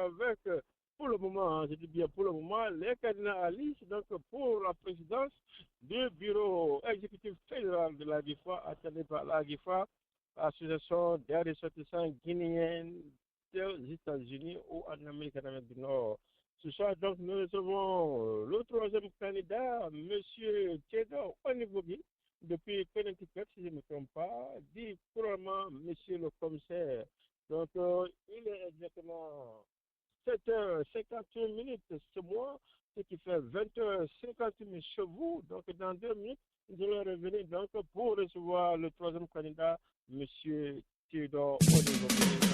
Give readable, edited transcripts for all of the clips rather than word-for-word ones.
avec, pour le moment, je dis bien pour le moment, les candidats à liste donc, pour la présidence du bureau exécutif fédéral de la GIFA, attendé par la GIFA, Association des ressortissants guinéens des États-Unis ou en Amérique du Nord. Ce soir, donc, nous recevons le troisième candidat, M. Théodore Onibogui, depuis Connecticut, si je ne me trompe pas, dit couramment M. le commissaire. Donc, il est exactement 7h51 ce mois, ce qui fait 20h50 chez vous. Donc, dans 2 minutes, nous allons revenir donc, pour recevoir le troisième candidat, M. Théodore Onibogui.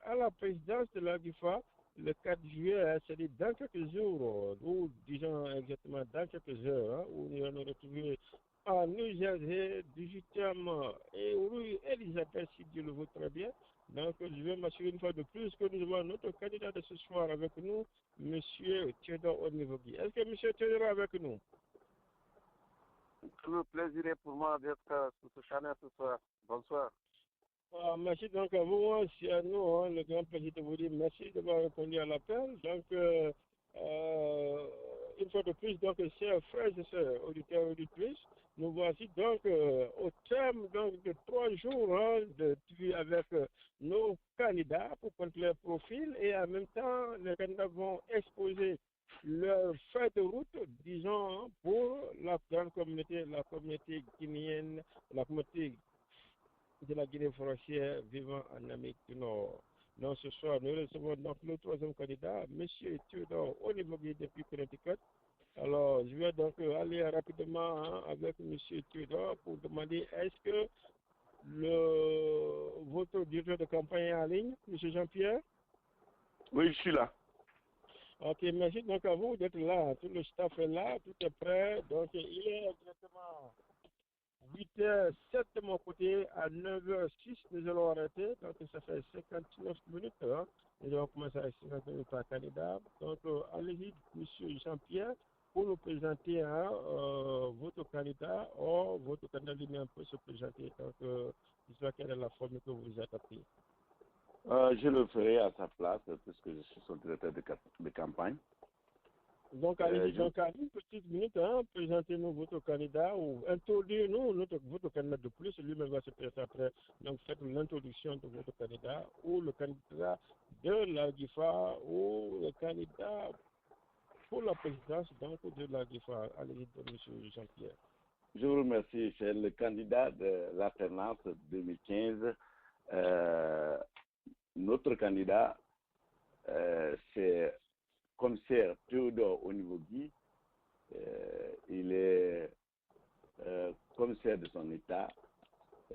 À la présidence de la GIFA, le 4 juillet, hein, c'est-à-dire dans quelques jours, ou disons exactement dans quelques heures, hein, où nous allons retrouver en New Jersey, 18e et rue Elisabeth, si Dieu le veut très bien. Donc, je vais m'assurer une fois de plus que nous avons notre candidat de ce soir avec nous, M. Théodore Onivogui. Est-ce que M. Théodore est avec nous? Tout le plaisir est pour moi d'être sur ce channel ce soir. Bonsoir. Merci donc à vous, c'est à nous, hein, le grand plaisir de vous dire merci d'avoir répondu à l'appel. Donc, une fois de plus, donc, chers frères et sœurs, auditeurs et auditrices, nous voici donc au terme donc, de 3 jours hein, avec nos candidats pour connaître leur profil et en même temps, les candidats vont exposer leur feuille de route, disons, hein, pour la grande communauté, la communauté guinéenne, la communauté de la Guinée forestière vivant en Amérique du Nord. Donc ce soir, nous recevons donc le troisième candidat, M. Théodore Onivogui depuis Connecticut. Alors, je vais donc aller rapidement hein, avec M. Théodore pour demander est-ce que votre directeur de campagne est en ligne, M. Jean-Pierre? Oui, je suis là. Ok, merci donc à vous d'être là. Tout le staff est là, tout est prêt. Donc, il est exactement 8h07 de mon côté, à 9h06, nous allons arrêter. Donc, ça fait 59 minutes. Hein. Nous allons commencer à 50 minutes par candidat. Donc, allez-y, M. Jean-Pierre, pour nous présenter hein, votre candidat. Or, votre candidat lui-même peut se présenter. Donc, j'espère quelle est la forme que vous adaptez. Je le ferai à sa place, puisque je suis son directeur de campagne. Donc, allez-y, donc, à une petite minute, hein, présentez-nous votre candidat ou introduisez-nous votre candidat de plus. Lui-même va se présenter après. Donc, faites l'introduction de votre candidat ou le candidat de la GIFA ou le candidat pour la présidence donc, de la GIFA. Allez-y, M. Jean-Pierre. Je vous remercie. C'est le candidat de l'alternance 2015. Notre candidat, c'est commissaire Théodore Onivogui. Il est commissaire de son État.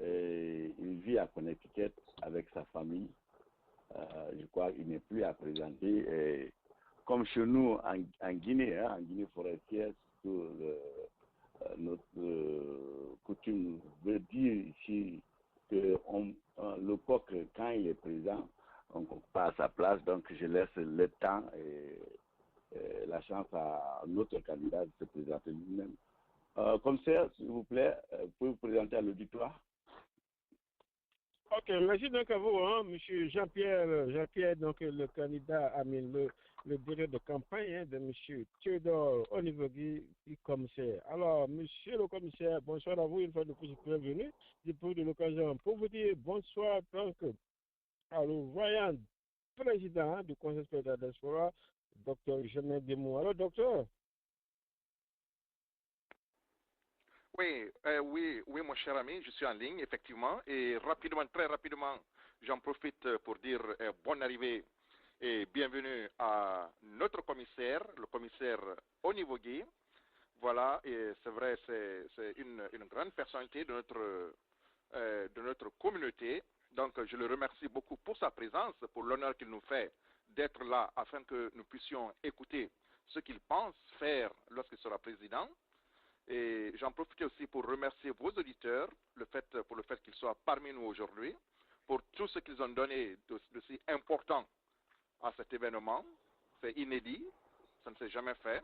Il vit à Connecticut avec sa famille. Je crois qu'il n'est plus à présenter. Et comme chez nous en Guinée, hein, en Guinée forestière, notre coutume veut dire ici que le coq, quand il est présent, on ne pas à sa place. Donc je laisse le temps et la chance à notre candidat de se présenter lui-même. Commissaire, s'il vous plaît, pouvez-vous présenter à l'auditoire? Ok, merci donc à vous, hein, M. Jean-Pierre, donc le candidat, le directeur de campagne hein, de M. Théodore Onivogui, commissaire. Alors, monsieur le commissaire, bonsoir à vous, une fois de plus, bienvenue. J'ai pris de l'occasion pour vous dire bonsoir donc à le voyant président hein, du Conseil supérieur de la diaspora, Dr. Jeanne Demou. Alors, docteur? Oui, mon cher ami, je suis en ligne, effectivement. Et rapidement, très rapidement, j'en profite pour dire bonne arrivée et bienvenue à notre commissaire, le commissaire Onivogui. Voilà, et c'est vrai, c'est une grande personnalité de notre communauté. Donc, je le remercie beaucoup pour sa présence, pour l'honneur qu'il nous fait d'être là afin que nous puissions écouter ce qu'il pense faire lorsqu'il sera président. Et j'en profite aussi pour remercier vos auditeurs pour le fait qu'ils soient parmi nous aujourd'hui, pour tout ce qu'ils ont donné de si important à cet événement. C'est inédit, ça ne s'est jamais fait.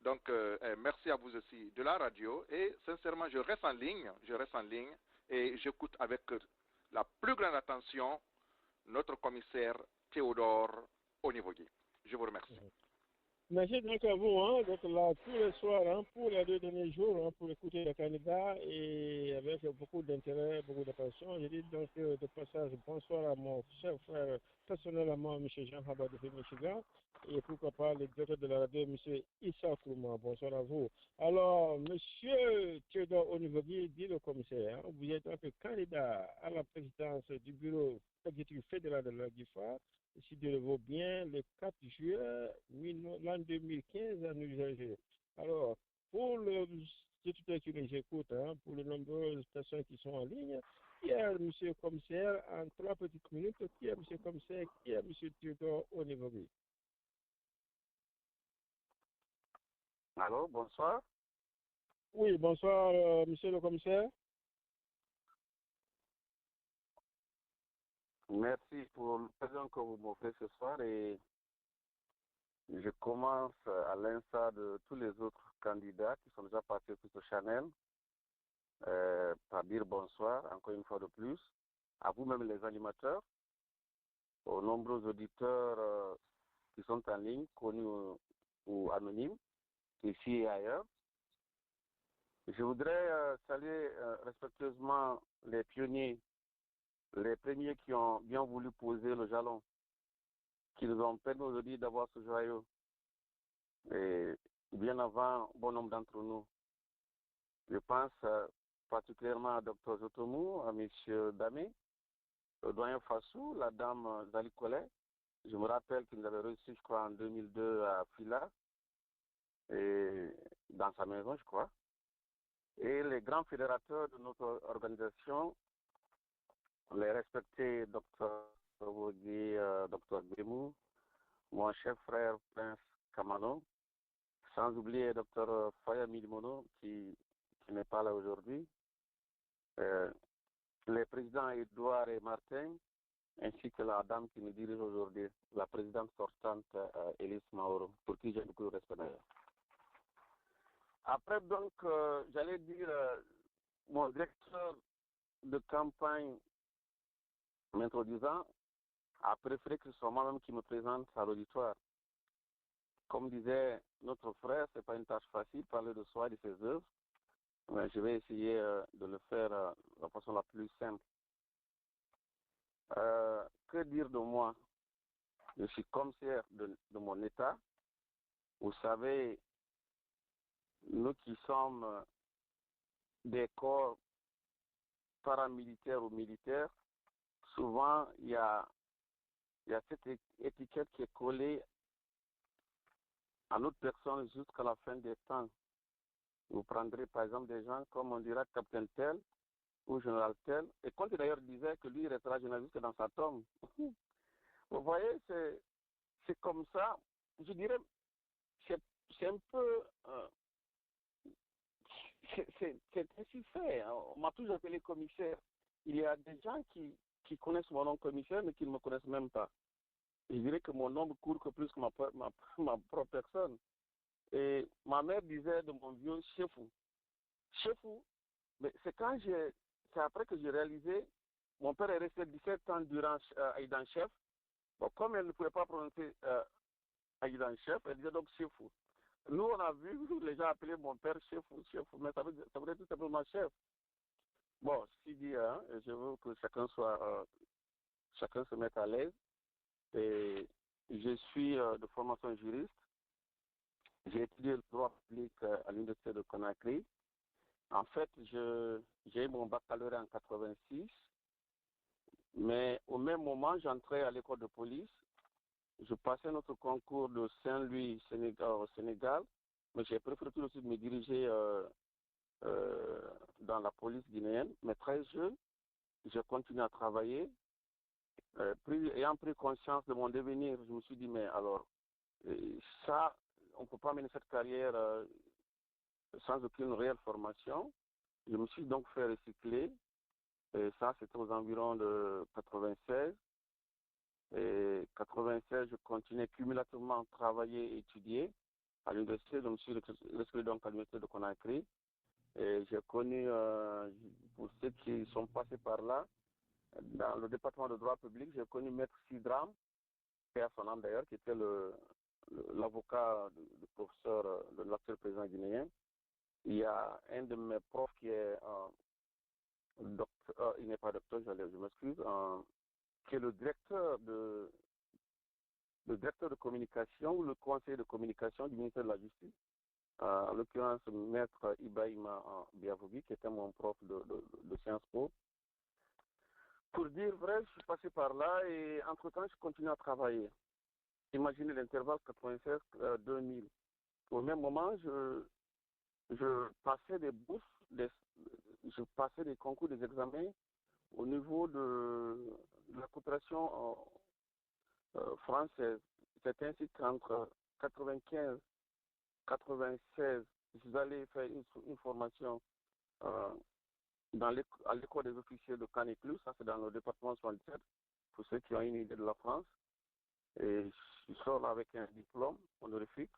Donc, merci à vous aussi de la radio. Et sincèrement, je reste en ligne et j'écoute avec la plus grande attention notre commissaire Théodore Onivogui. Je vous remercie. Merci donc à vous, hein, d'être là tous les soirs, hein, pour les 2 derniers jours, hein, pour écouter les candidats et avec beaucoup d'intérêt, beaucoup d'attention. Je dis donc de passage bonsoir à mon cher frère personnel à moi, M. Jean Habat de Michigan, et pourquoi pas le directeur de la radio, M. Issa Kouma. Bonsoir à vous. Alors, M. Théodore Onivogui, dit le commissaire, hein, vous êtes donc candidat à la présidence du bureau exécutif fédéral de la GIFA, si Dieu le vaut bien, le 4 juillet l'an 2015 à New Jersey. Alors, pour les étudiants qui nous écoutent, hein, pour les nombreuses personnes qui sont en ligne, qui est M. le commissaire, en 3 petites minutes, qui est M. le commissaire, qui est M. Théodore Onivogui? Allô, bonsoir. Oui, bonsoir, monsieur le commissaire. Merci pour l'occasion que vous m'offrez ce soir et je commence à l'instar de tous les autres candidats qui sont déjà passés sur ce channel par dire bonsoir encore une fois de plus à vous-même les animateurs, aux nombreux auditeurs qui sont en ligne, connus ou anonymes, ici et ailleurs. Je voudrais saluer respectueusement les pionniers, les premiers qui ont bien voulu poser le jalon, qui nous ont permis aujourd'hui d'avoir ce joyau. Et bien avant, bon nombre d'entre nous. Je pense particulièrement à Dr Jotomou, à M. Damé, le doyen Fassou, la dame Zali Collet. Je me rappelle qu'il nous avait reçu, je crois, en 2002 à Fila, et dans sa maison, je crois. Et les grands fédérateurs de notre organisation, les respectés Dr Wogui, Dr Bémou, mon chef frère Prince Kamano, sans oublier Dr Faya Milimono qui n'est pas là aujourd'hui, les présidents Edouard et Martin, ainsi que la dame qui nous dirige aujourd'hui, la présidente sortante Elise Mauro, pour qui j'ai beaucoup de respect d'ailleurs. Après donc, j'allais dire, mon directeur de campagne m'introduisant a préféré que ce soit moi-même qui me présente à l'auditoire. Comme disait notre frère, ce n'est pas une tâche facile, parler de soi et de ses œuvres, mais je vais essayer de le faire de la façon la plus simple. Que dire de moi? Je suis commissaire de mon État. Vous savez, nous qui sommes des corps paramilitaires ou militaires, souvent il y a cette étiquette qui est collée à notre personne jusqu'à la fin des temps. Vous prendrez par exemple des gens comme on dira capitaine tel ou général tel. Et quand il d'ailleurs disait que lui il restera général jusque dans sa tombe. Vous voyez, c'est comme ça. Je dirais, c'est un peu... c'est ainsi fait. Hein. On m'a toujours appelé commissaire. Il y a des gens qui connaissent mon nom commissaire, mais qui ne me connaissent même pas. Je dirais que mon nom court que plus que ma propre personne. Et ma mère disait de mon vieux chefou. Chefou, mais c'est après que j'ai réalisé, mon père est resté 17 ans durant adjudant-chef. Bon, comme elle ne pouvait pas prononcer adjudant-chef, elle disait donc chefou. Nous, on a vu les gens appeler mon père chefou, mais ça veut dire tout simplement chef. Bon, ceci dit, hein, je veux que chacun se mette à l'aise. Et je suis de formation juriste. J'ai étudié le droit public à l'université de Conakry. En fait, j'ai eu mon baccalauréat en 86, mais au même moment, j'entrais à l'école de police. Je passais notre concours de Saint-Louis au Sénégal, mais j'ai préféré tout de suite me diriger dans la police guinéenne. Mais très jeune, j'ai continué à travailler. Ayant pris conscience de mon devenir, je me suis dit, mais alors, ça, on ne peut pas mener cette carrière sans aucune réelle formation. Je me suis donc fait recycler. Et ça, c'était aux environs de 96. Et 96, je continuais cumulativement à travailler et étudier à l'université. Je me suis recyclé donc à l'université de Conakry. Et j'ai connu, pour ceux qui sont passés par là, dans le département de droit public, j'ai connu Maître Sidram, qui à son âme d'ailleurs, qui était l'avocat du professeur, de l'actuel président guinéen. Il y a un de mes profs qui est docteur, il n'est pas docteur, je m'excuse, qui est le directeur de communication ou le conseiller de communication du ministère de la Justice. En l'occurrence, Maître Ibrahima Biavogi, qui était mon prof de Sciences Po. Pour dire vrai, je suis passé par là et entre-temps, je continue à travailler. Imaginez l'intervalle 96-2000. Au même moment, je passais des bourses, je passais des concours, des examens au niveau de la coopération française. C'est ainsi qu'entre 95 96, je suis allé faire une formation à l'école des officiers de Caniclus, ça c'est dans le département 77, pour ceux qui ont une idée de la France. Et je sors avec un diplôme honorifique.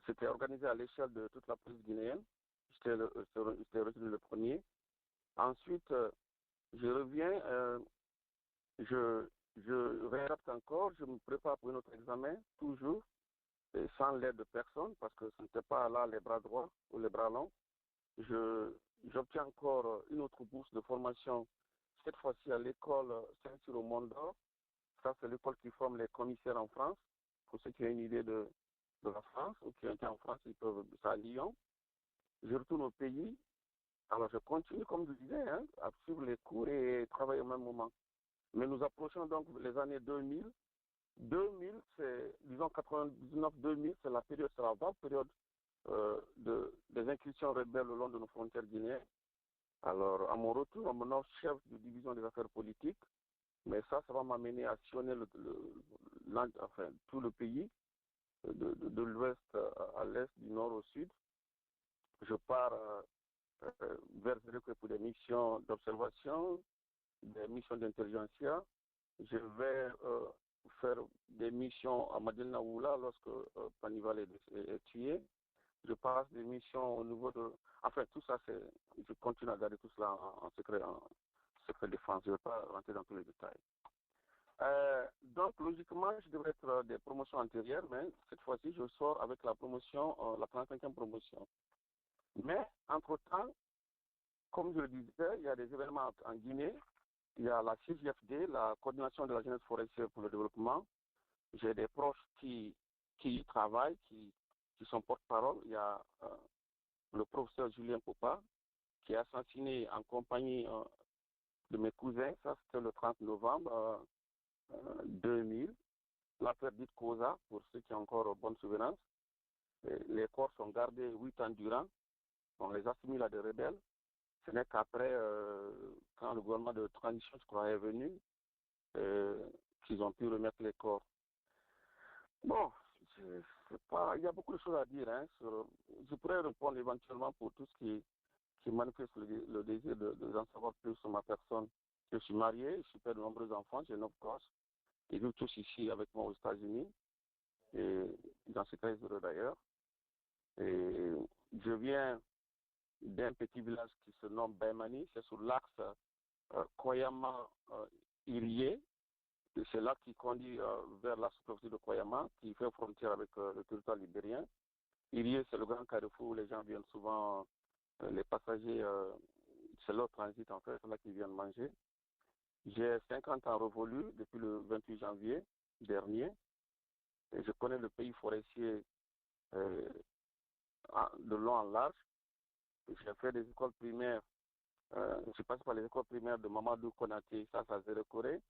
C'était organisé à l'échelle de toute la police guinéenne. J'étais retenu le premier. Ensuite, je reviens, je réadapte encore, je me prépare pour un autre examen, toujours, et sans l'aide de personne, parce que ce n'était pas là les bras droits ou les bras longs. J'obtiens encore une autre bourse de formation, cette fois-ci à l'école Saint-Cyr au Mont-d'Or. Ça, c'est l'école qui forme les commissaires en France. Pour ceux qui ont une idée de la France ou qui ont été en France, ils peuvent, c'est à Lyon. Je retourne au pays. Alors, je continue, comme je disais, à suivre les cours et travailler au même moment. Mais nous approchons donc les années 2000. 2000, c'est, disons 99-2000, c'est la vague période des incursions rebelles le long de nos frontières guinéennes. Alors, à mon retour, on me nomme chef de division des affaires politiques, mais ça va m'amener à sillonner tout le pays, de l'ouest à l'est, du nord au sud. Je pars vers Zérékoué pour des missions d'observation, des missions d'intelligentsia. Je vais faire des missions à Madina Oula lorsque Panival est tué. Je passe des missions au niveau de... Enfin, tout ça, je continue à garder tout cela en secret défense. Je ne vais pas rentrer dans tous les détails. Donc, logiquement, je devrais être des promotions antérieures, mais cette fois-ci, je sors avec la promotion, la 35e promotion. Mais, entre-temps, comme je le disais, il y a des événements en Guinée. Il y a la CJFD, la coordination de la jeunesse forestière pour le développement. J'ai des proches qui y travaillent, qui sont porte-parole. Il y a le professeur Julien Popa, qui est assassiné en compagnie de mes cousins. Ça, c'était le 30 novembre 2000. L'affaire dite Cosa, pour ceux qui ont encore bonne souvenance. Les corps sont gardés 8 ans durant. On les assimile à des rebelles. Ce n'est qu'après, quand le gouvernement de transition, je crois, est venu, qu'ils ont pu remettre les corps. Bon, il y a beaucoup de choses à dire. Je pourrais répondre éventuellement pour tout ce qui manifeste le désir d'en savoir plus sur ma personne. Je suis marié, je suis père de nombreux enfants, j'ai 9 gosses. Ils vivent tous ici avec moi aux États-Unis. Et dans ce cas, heureux d'ailleurs. Et je viens d'un petit village qui se nomme Baimani, c'est sur l'axe Koyama-Irié. C'est là qui conduit vers la sous-préfecture de Koyama, qui fait frontière avec le territoire libérien. Irié, c'est le grand carrefour où les gens viennent souvent, les passagers, c'est leur transit en fait, c'est là qu'ils viennent manger. J'ai 50 ans révolus depuis le 28 janvier dernier. Et je connais le pays forestier de long en large. J'ai fait des écoles primaires. Je suis passé par les écoles primaires de Mamadou Konaté, ça à Zérékoué.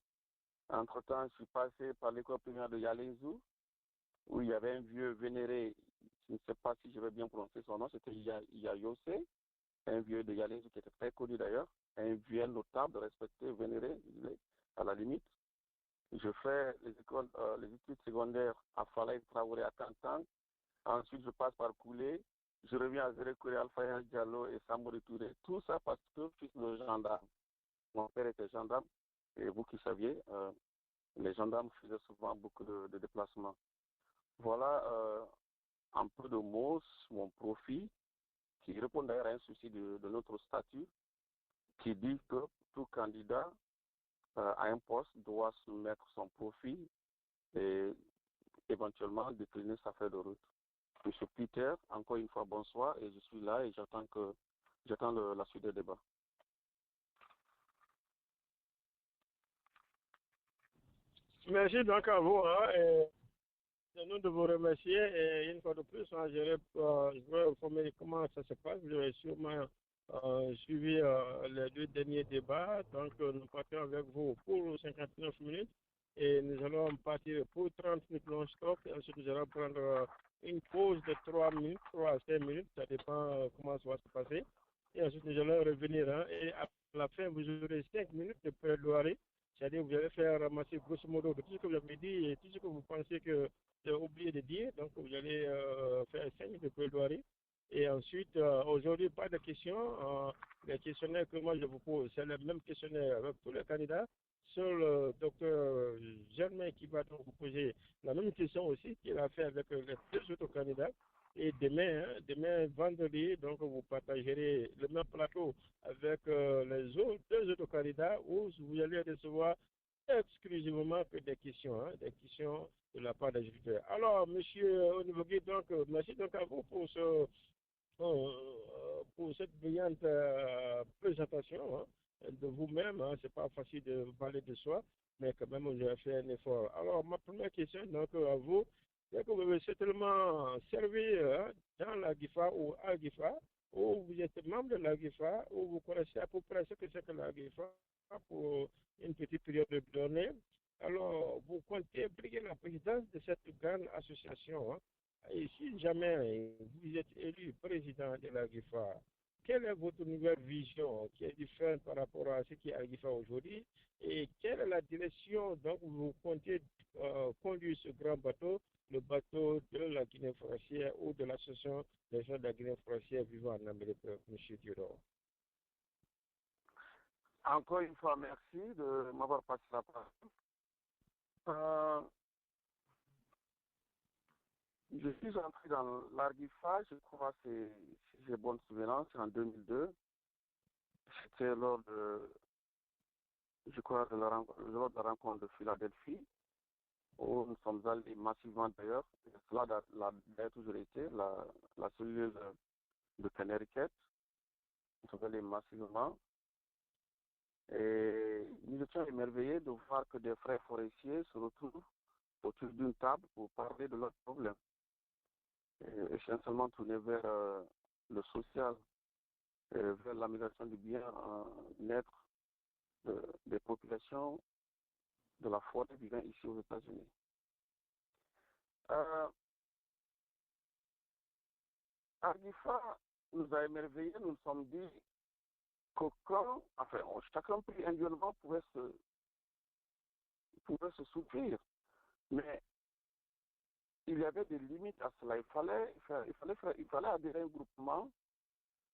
Entre-temps, je suis passé par l'école primaire de Yalinzou, où il y avait un vieux vénéré, je ne sais pas si je vais bien prononcer son nom, c'était Yayose, un vieux de Yalinzou qui était très connu d'ailleurs, un vieux notable, respecté, vénéré, à la limite. Je fais les études secondaires à Falaï Traoré à Kantan, Ensuite, je passe par Koulé. Je reviens à Zérekouré, Alpha Diallo et Samori Touré. Tout ça parce que fils de gendarme. Mon père était gendarme. Et vous qui saviez, les gendarmes faisaient souvent beaucoup de déplacements. Voilà un peu de mots sur mon profil, qui répond d'ailleurs à un souci de notre statut, qui dit que tout candidat à un poste doit soumettre son profil et éventuellement décliner sa feuille de route. Monsieur Peter, encore une fois, bonsoir, et je suis là et j'attends la suite des débats. Merci donc à vous. C'est nous de vous remercier. Et une fois de plus, je vais informer comment ça se passe. Vous avez sûrement suivi les 2 derniers débats. Donc, nous partons avec vous pour 59 minutes. Et nous allons partir pour 30 minutes non-stop. Et ensuite, nous allons prendre une pause de 3 minutes, 3 à 5 minutes. Ça dépend comment ça va se passer. Et ensuite, nous allons revenir. Et à la fin, vous aurez 5 minutes de plaidoirie. C'est-à-dire, vous allez faire ramasser grosso modo de tout ce que vous avez dit et tout ce que vous pensez que j'ai oublié de dire. Donc, vous allez faire 5 minutes de plaidoirie. Et ensuite, aujourd'hui, pas de questions. Les questionnaires que moi je vous pose, c'est le même questionnaire avec tous les candidats. Seul le docteur Germain qui va donc vous poser la même question aussi qu'il a fait avec les 2 autres candidats. Et demain vendredi, donc vous partagerez le même plateau avec les 2 autres candidats où vous allez recevoir exclusivement que des questions de la part des auditeurs. Alors, monsieur Onivogui, donc merci donc à vous pour cette brillante présentation de vous-même. C'est pas facile de parler de soi, mais quand même, vous avez fait un effort. Alors, ma première question, donc, à vous, c'est que vous avez certainement servi dans la GIFA ou à GIFA, ou vous êtes membre de la GIFA, ou vous connaissez à peu près ce que c'est que la GIFA pour une petite période de donnée. Alors, vous comptez briguer la présidence de cette grande association. Et si jamais vous êtes élu président de la GIFA, quelle est votre nouvelle vision qui est différente par rapport à ce qui est à la GIFA aujourd'hui? Et quelle est la direction dont vous comptez conduire ce grand bateau, le bateau de la Guinée forestière ou de l'association des gens de la Guinée forestière vivant en Amérique, M. Théodore? Encore une fois, merci de m'avoir passé la parole. Je suis entré dans l'Argifa, je crois, si j'ai bonne souvenance, en 2002. C'était lors de, je crois, lors de la rencontre de Philadelphie, où nous sommes allés massivement d'ailleurs. Cela a toujours été la cellule de Connecticut. Nous sommes allés massivement. Et nous étions émerveillés de voir que des frères forestiers se retrouvent autour d'une table pour parler de leurs problèmes. Essentiellement tourné vers le social, vers l'amélioration du bien-être des populations de la forêt vivant ici aux États-Unis. Argifa nous a émerveillés, nous nous sommes dit chacun individuellement pouvait se soutenir, mais il y avait des limites à cela. Il fallait adhérer à un groupement,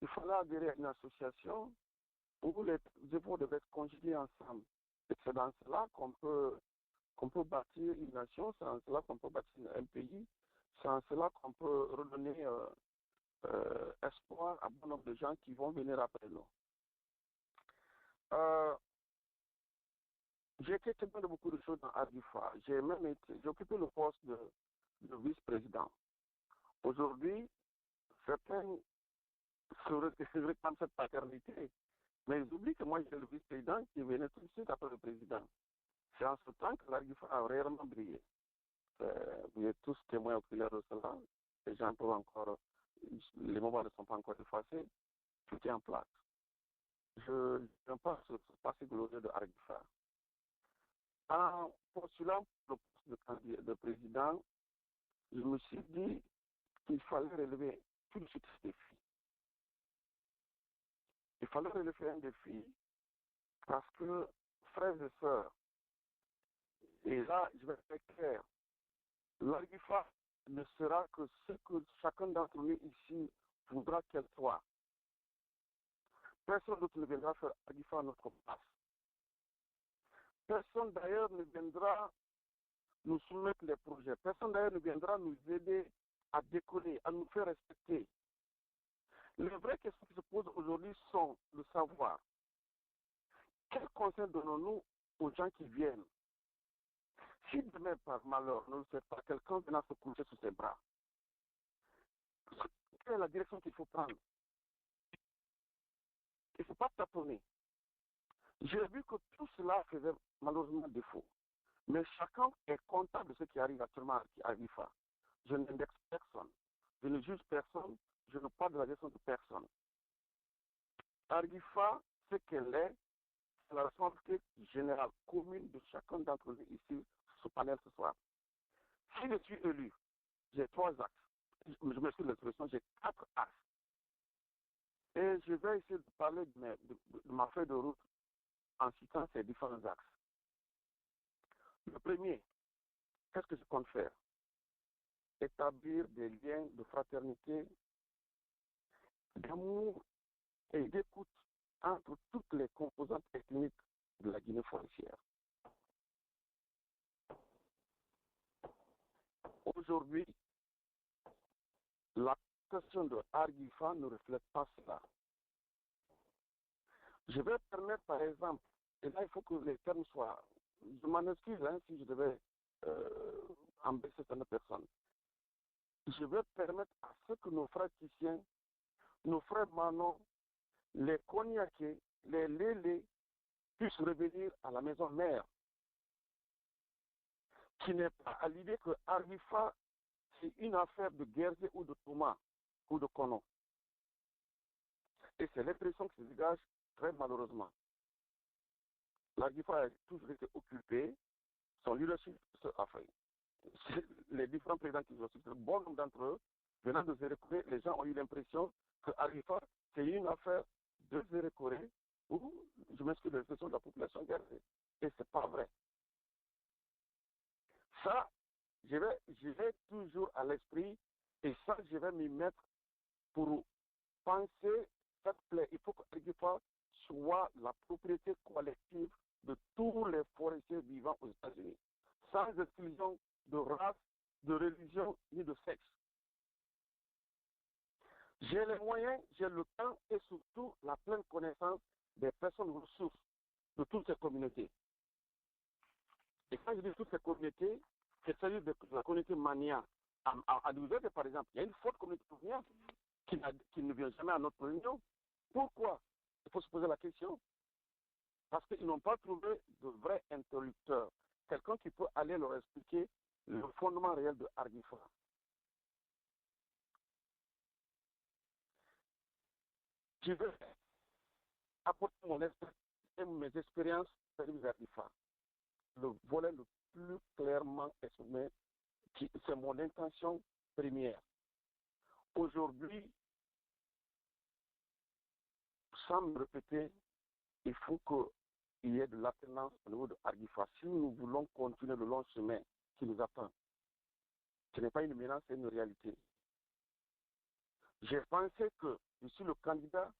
il fallait adhérer à une association où les efforts devaient être conjugués ensemble. Et c'est dans cela qu'on peut bâtir une nation, c'est dans cela qu'on peut bâtir un pays, c'est dans cela qu'on peut redonner espoir à bon nombre de gens qui vont venir après nous. J'ai été témoin de beaucoup de choses dans Argifa. J'ai occupé le poste de vice-président. Aujourd'hui, certains se réclament cette paternité, mais ils oublient que moi j'étais le vice-président qui venait tout de suite après le président. C'est en ce temps que l'Argifa a réellement brillé. Vous êtes tous témoins oculaires de cela. Les gens peuvent encore, les moments ne sont pas encore effacés. Tout est en place. Je n'aime pas ce passé glorieux de Argifa. En postulant pour le poste de président, je me suis dit qu'il fallait relever tout de suite ce défi. Il fallait relever un défi parce que, frères et sœurs, et là, je vais être clair, l'Argifa ne sera que ce que chacun d'entre nous ici voudra qu'elle soit. Personne d'autre ne viendra faire Argifa à notre place. Personne d'ailleurs ne viendra nous soumettre les projets. Personne d'ailleurs ne viendra nous aider à décoller, à nous faire respecter. Les vraies questions qui se posent aujourd'hui sont de savoir quel conseil donnons-nous aux gens qui viennent. Si demain, par malheur, ne le fait pas, quelqu'un viendra se coucher sous ses bras, quelle est la direction qu'il faut prendre? Il ne faut pas tâtonner. J'ai vu que tout cela faisait malheureusement défaut. Mais chacun est comptable de ce qui arrive actuellement à Argifa. Je n'indexe personne. Je ne juge personne. Je ne parle de la gestion de personne. Argifa, ce qu'elle est, c'est la responsabilité générale commune de chacun d'entre nous ici, sur ce panel ce soir. Si je suis élu, j'ai 3 axes. Je m'excuse l'expression, j'ai 4 axes. Et je vais essayer de parler de ma feuille de route en citant ces différents axes. Le premier, qu'est-ce que je compte faire? Établir des liens de fraternité, d'amour et d'écoute entre toutes les composantes ethniques de la Guinée forestière. Aujourd'hui, la question de Argifa ne reflète pas cela. Je vais permettre, par exemple, et là il faut que les termes soient, je m'en excuse si je devais embêter certaines personnes. Je vais permettre à ce que nos frères Tissiens, nos frères Manon, les Koniakés, les Lélés puissent revenir à la maison mère, qui n'est pas à l'idée que Argifa, c'est une affaire de Guerrier ou de Thomas ou de Konon. Et c'est l'impression qui se dégage très malheureusement. L'Argifa a toujours été occupé, son leadership, enfin, les différents présidents qui ont succédé, bon nombre d'entre eux, venant de Zérékoré, les gens ont eu l'impression que Argifa, c'est une affaire de Zérékoré ou, je m'excuse de l'expression de la population guerrière. Et ce n'est pas vrai. Ça, je vais toujours à l'esprit et ça, je vais m'y mettre pour penser cette plaie. Il faut que Argifa soit la propriété collective de tous les forestiers vivant aux États-Unis, sans exclusion de race, de religion ni de sexe. J'ai les moyens, j'ai le temps et surtout la pleine connaissance des personnes ressources de toutes ces communautés. Et quand je dis toutes ces communautés, c'est celui de la communauté Mania. À Douzette, par exemple, il y a une forte communauté Mania qui ne vient jamais à notre réunion. Pourquoi? Il faut se poser la question. Parce qu'ils n'ont pas trouvé de vrai interlocuteur. Quelqu'un qui peut aller leur expliquer le fondement réel de Argifa. Je vais apporter mon expérience et mes expériences sur Argifa. Le volet le plus clairement exprimé, c'est mon intention première. Aujourd'hui, sans me répéter, il faut qu'il y ait de l'alternance au niveau de Argifa. Si nous voulons continuer le long chemin qui nous attend, ce n'est pas une menace, c'est une réalité. J'ai pensé que je suis le candidat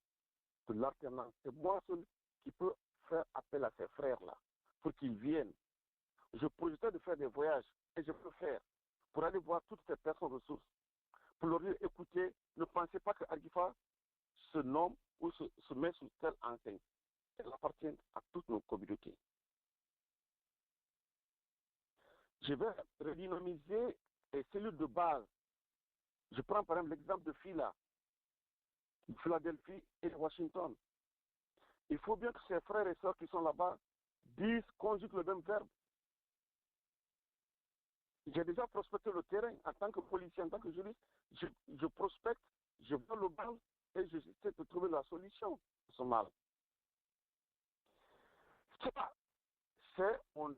de l'alternance. C'est moi seul qui peut faire appel à ces frères-là pour qu'ils viennent. Je projetais de faire des voyages et je peux faire pour aller voir toutes ces personnes ressources. Pour leur dire, écoutez, ne pensez pas que Argifa se nomme ou se met sous telle enseigne. Elle appartient à toutes nos communautés. Je vais redynamiser les cellules de base. Je prends par exemple l'exemple de Philadelphie et Washington. Il faut bien que ces frères et sœurs qui sont là-bas conjuguent le même verbe. J'ai déjà prospecté le terrain en tant que policier, en tant que juriste. Je prospecte, je vois le mal et j'essaie de trouver la solution à ce mal. Ça, c'est mon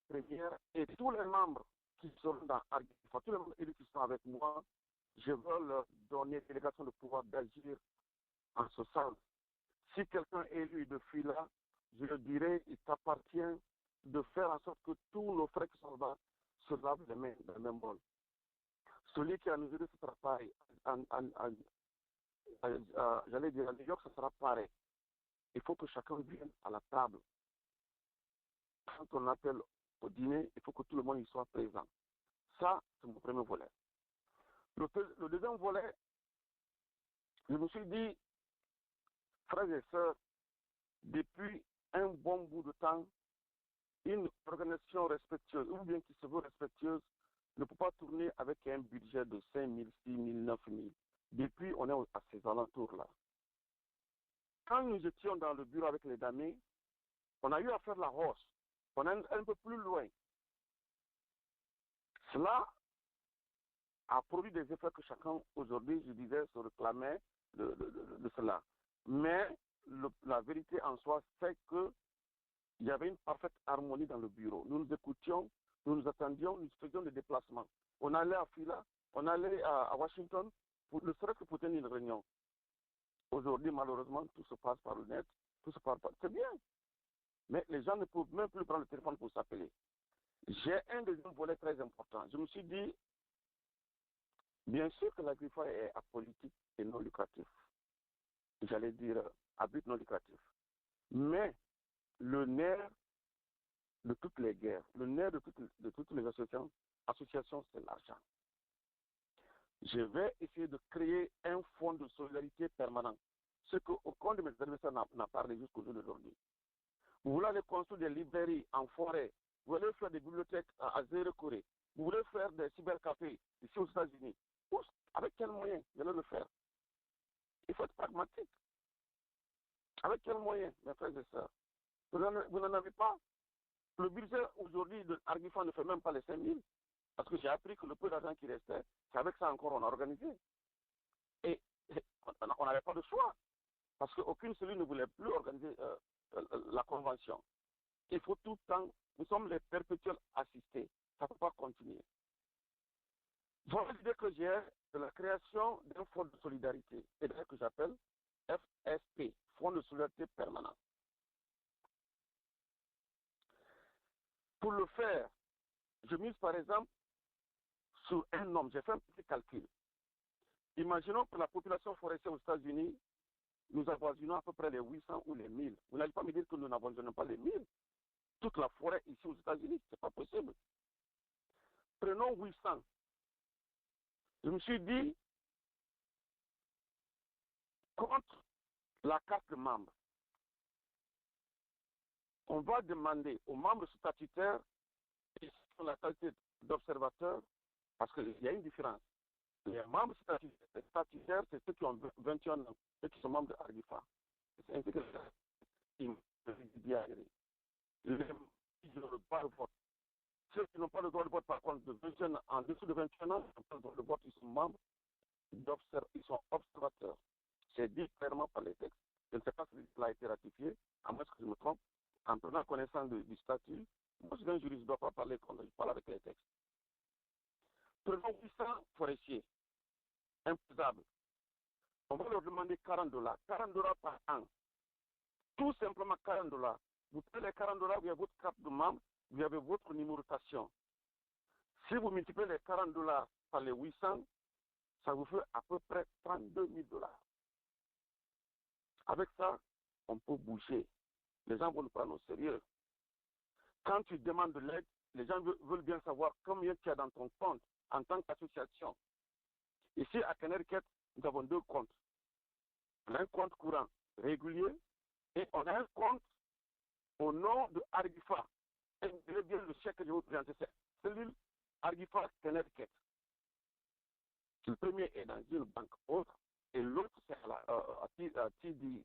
première et tous les membres qui seront dans Argifa, tous les membres élus qui sont avec moi, je veux leur donner délégation de pouvoir d'agir en ce sens. Si quelqu'un est élu de Fila, je le dirais, il t'appartient de faire en sorte que tous nos frères qui sont là se lavent les mains dans le même bol. Celui qui a nous aider, ce sera pareil. J'allais dire, à New York, ce sera pareil. Il faut que chacun vienne à la table. Quand on appelle au dîner, il faut que tout le monde y soit présent. Ça, c'est mon premier volet. Le deuxième volet, je me suis dit, frères et sœurs, depuis un bon bout de temps, une organisation respectueuse, ou bien qui se veut respectueuse, ne peut pas tourner avec un budget de 5 000, 6 000, 9 000. Depuis, on est à ces alentours-là. Quand nous étions dans le bureau avec les dames, on a eu à faire la roche. On est un peu plus loin. Cela a produit des effets que chacun, aujourd'hui, je disais, se réclamait de cela. Mais la vérité en soi, c'est qu'il y avait une parfaite harmonie dans le bureau. Nous nous écoutions, nous nous attendions, nous faisions des déplacements. On allait à Fila, on allait à Washington, ne serait-ce que pour tenir une réunion. Aujourd'hui, malheureusement, tout se passe par le net, tout se passe par... C'est bien. Mais les gens ne peuvent même plus prendre le téléphone pour s'appeler. J'ai un deuxième volet très important. Je me suis dit, bien sûr que l'agriculture est apolitique et non lucratif. J'allais dire à but non lucratif. Mais le nerf de toutes les guerres, le nerf de toutes les associations, c'est l'argent. Je vais essayer de créer un fonds de solidarité permanent. Ce qu'aucun de mes adversaires n'a parlé jusqu'au jour d'aujourd'hui. Vous voulez aller construire des librairies en forêt, vous voulez faire des bibliothèques à Zéro-Corée, vous voulez faire des cybercafés ici aux États-Unis. Avec quels moyens vous allez le faire? Il faut être pragmatique. Avec quels moyens, mes frères et sœurs? Vous n'en avez pas. Le budget aujourd'hui de Arguifa ne fait même pas les 5 000. Parce que j'ai appris que le peu d'argent qui restait, c'est avec ça encore on a organisé. Et on n'avait pas de choix. Parce qu'aucune cellule ne voulait plus organiser la convention. Il faut tout le temps, nous sommes les perpétuels assistés. Ça ne peut pas continuer. Voilà l'idée que j'ai de la création d'un fonds de solidarité, et d'ailleurs que j'appelle FSP, Fonds de solidarité permanent. Pour le faire, je mise par exemple sur un nombre, j'ai fait un petit calcul. Imaginons que la population forestière aux États-Unis, nous avoisinons à peu près les 800 ou les 1000. Vous n'allez pas me dire que nous n'avoisinons pas les 1000. Toute la forêt ici aux États-Unis, ce n'est pas possible. Prenons 800. Je me suis dit, contre la carte de membre, on va demander aux membres statutaires et sur la qualité d'observateur, parce qu'il y a une différence. Les membres statutaires, c'est ceux qui ont 21 ans, ceux qui sont membres de Arguifa. C'est ainsi que ils n'ont pas le vote. Ceux qui n'ont pas le droit de vote, par contre, en dessous de 21 ans, ils n'ont pas le droit de vote, ils sont membres ils sont observateurs. C'est dit clairement par les textes. Je ne sais pas si cela a été ratifié, à moins que je me trompe. En prenant connaissance du statut, moi, je suis un juriste, je ne dois pas parler comme je parle avec les textes. Prenons 800 forestiers, imposables. On va leur demander $40. $40 par an. Tout simplement $40. Vous prenez les $40, vous avez votre carte de membre, vous avez votre numérotation. Si vous multipliez les $40 par les 800, ça vous fait à peu près $32 000. Avec ça, on peut bouger. Les gens vont nous prendre au sérieux. Quand tu demandes de l'aide, les gens veulent bien savoir combien tu as dans ton compte en tant qu'association. Ici, à Connecticut, nous avons 2 comptes. On a un compte courant régulier et on a un compte au nom de Arguifa. Et vous bien le chèque que je vais vous présenter, c'est cellule Arguifa Connecticut. Le premier est dans une banque autre et l'autre c'est à TDI.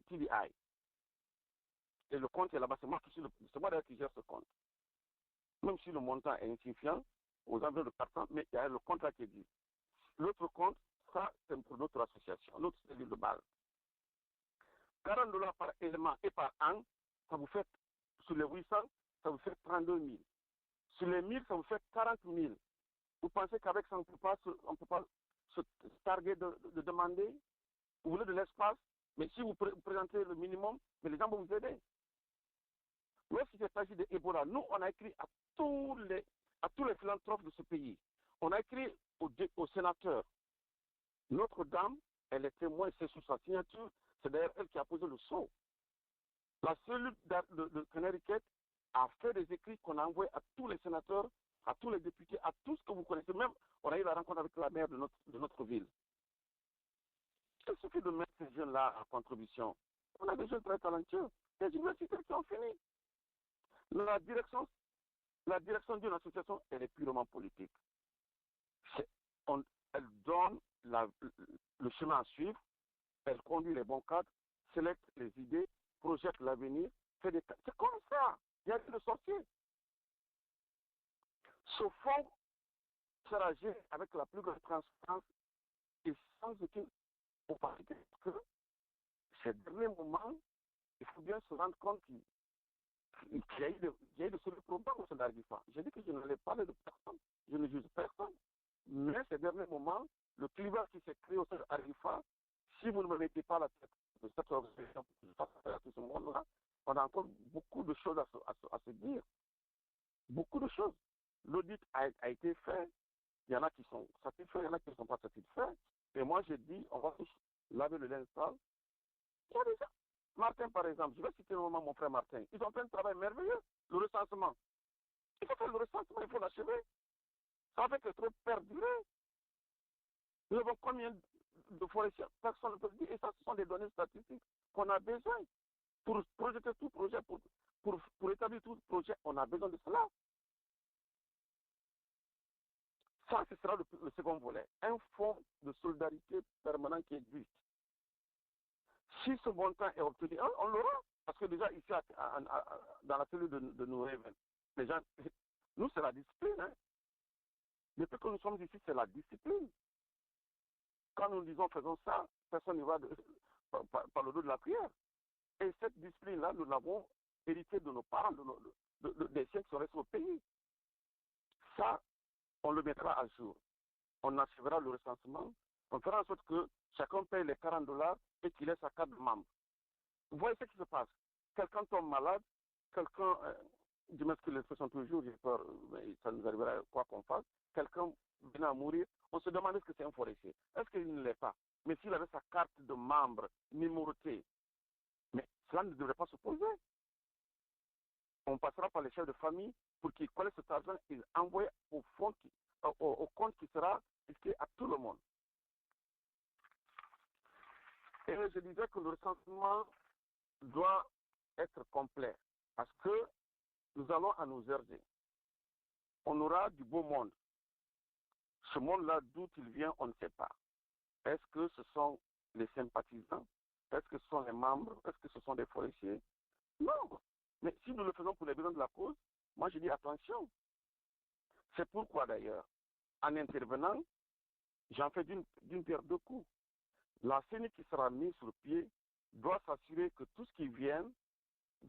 Et le compte est là-bas, c'est moi qui gère ce compte. Même si le montant est insuffisant, aux environs de 400, mais il y a le compte là qui est dit. L'autre compte, ça c'est pour notre association, notre cellule de base. $40 par élément et par an, ça vous fait, sur les 800, ça vous fait 32 000. Sur les 1000, ça vous fait 40 000. Vous pensez qu'avec ça, on ne peut pas se targuer de demander? Vous voulez de l'espace, mais si vous présentez le minimum, mais les gens vont vous aider. Lorsqu'il s'agit de Ebola, nous, on a écrit à tous les philanthropes de ce pays. On a écrit aux sénateurs. Notre-Dame, elle est témoin, c'est sous sa signature, c'est d'ailleurs elle qui a posé le sceau. La cellule de Connecticut a fait des écrits qu'on a envoyés à tous les sénateurs, à tous les députés, à tous que vous connaissez. Même, on a eu la rencontre avec la maire de notre ville. Il suffit de mettre ces jeunes-là en contribution. On a des jeunes très talentueux, des universitaires qui ont fini. La direction d'une association, elle est purement politique. Elle donne le chemin à suivre, elle conduit les bons cadres, sélecte les idées, projette l'avenir, fait des... C'est comme ça. Il y a rien de sorcier. Ce fonds sera géré avec la plus grande transparence et sans aucune opacité. Parce que ces derniers moments, il faut bien se rendre compte qu'il y a eu de sérieux problèmes au sein de l'Argifa. J'ai dit que je n'allais parler de personne, je ne juge personne. Mais ces derniers moments, le clivage qui s'est créé au sein de l'Argifa, si vous ne me mettez pas à la tête de cette organisation, face à tout ce monde-là, on a encore beaucoup de choses à se dire. Beaucoup de choses. L'audit a été fait. Il y en a qui sont satisfaits, il y en a qui ne sont pas satisfaits. Et moi, j'ai dit, on va tous laver le linge sale. Il y a des gens. Martin, par exemple, je vais citer un moment mon frère Martin. Ils ont fait un travail merveilleux, le recensement. Il faut faire le recensement, il faut l'achever. Ça fait que trop perdurer. Nous avons combien de forestiers? Personne ne peut le dire. Et ça, ce sont des données statistiques qu'on a besoin. Pour projeter tout projet, pour établir tout projet, on a besoin de cela. Ça, ce sera le second volet. Un fonds de solidarité permanent qui existe. Si ce montant est obtenu, on l'aura. Parce que déjà, ici, dans la cellule de New Haven, les gens, nous, c'est la discipline. Hein. Depuis que nous sommes ici, c'est la discipline. Quand nous disons faisons ça, personne ne va par le dos de la prière. Et cette discipline-là, nous l'avons héritée de nos parents, des siècles qui sont restés au pays. Ça, on le mettra à jour. On achèvera le recensement. On fera en sorte que chacun paye les $40 et qu'il ait sa carte de membre. Vous voyez ce qui se passe. Quelqu'un tombe malade, quelqu'un, du moins que les choses sont toujours, j'ai peur, mais ça nous arrivera quoi qu'on fasse, quelqu'un vient à mourir, on se demande est-ce que c'est un forestier. Est-ce qu'il ne l'est pas? Mais s'il avait sa carte de membre numérotée, mais cela ne devrait pas se poser. On passera par les chefs de famille pour qu'ils collectent cet argent et envoient au compte qui sera expliqué à tout le monde. Et je disais que le recensement doit être complet parce que nous allons à nous herder. On aura du beau monde. Ce monde-là, d'où il vient, on ne sait pas. Est-ce que ce sont les sympathisants? Est-ce que ce sont les membres? Est-ce que ce sont des forestiers? Non. Mais si nous le faisons pour les besoins de la cause, moi je dis attention. C'est pourquoi d'ailleurs, en intervenant, j'en fais d'une pierre deux coups. La CENI qui sera mise sur pied doit s'assurer que tout ce qui vient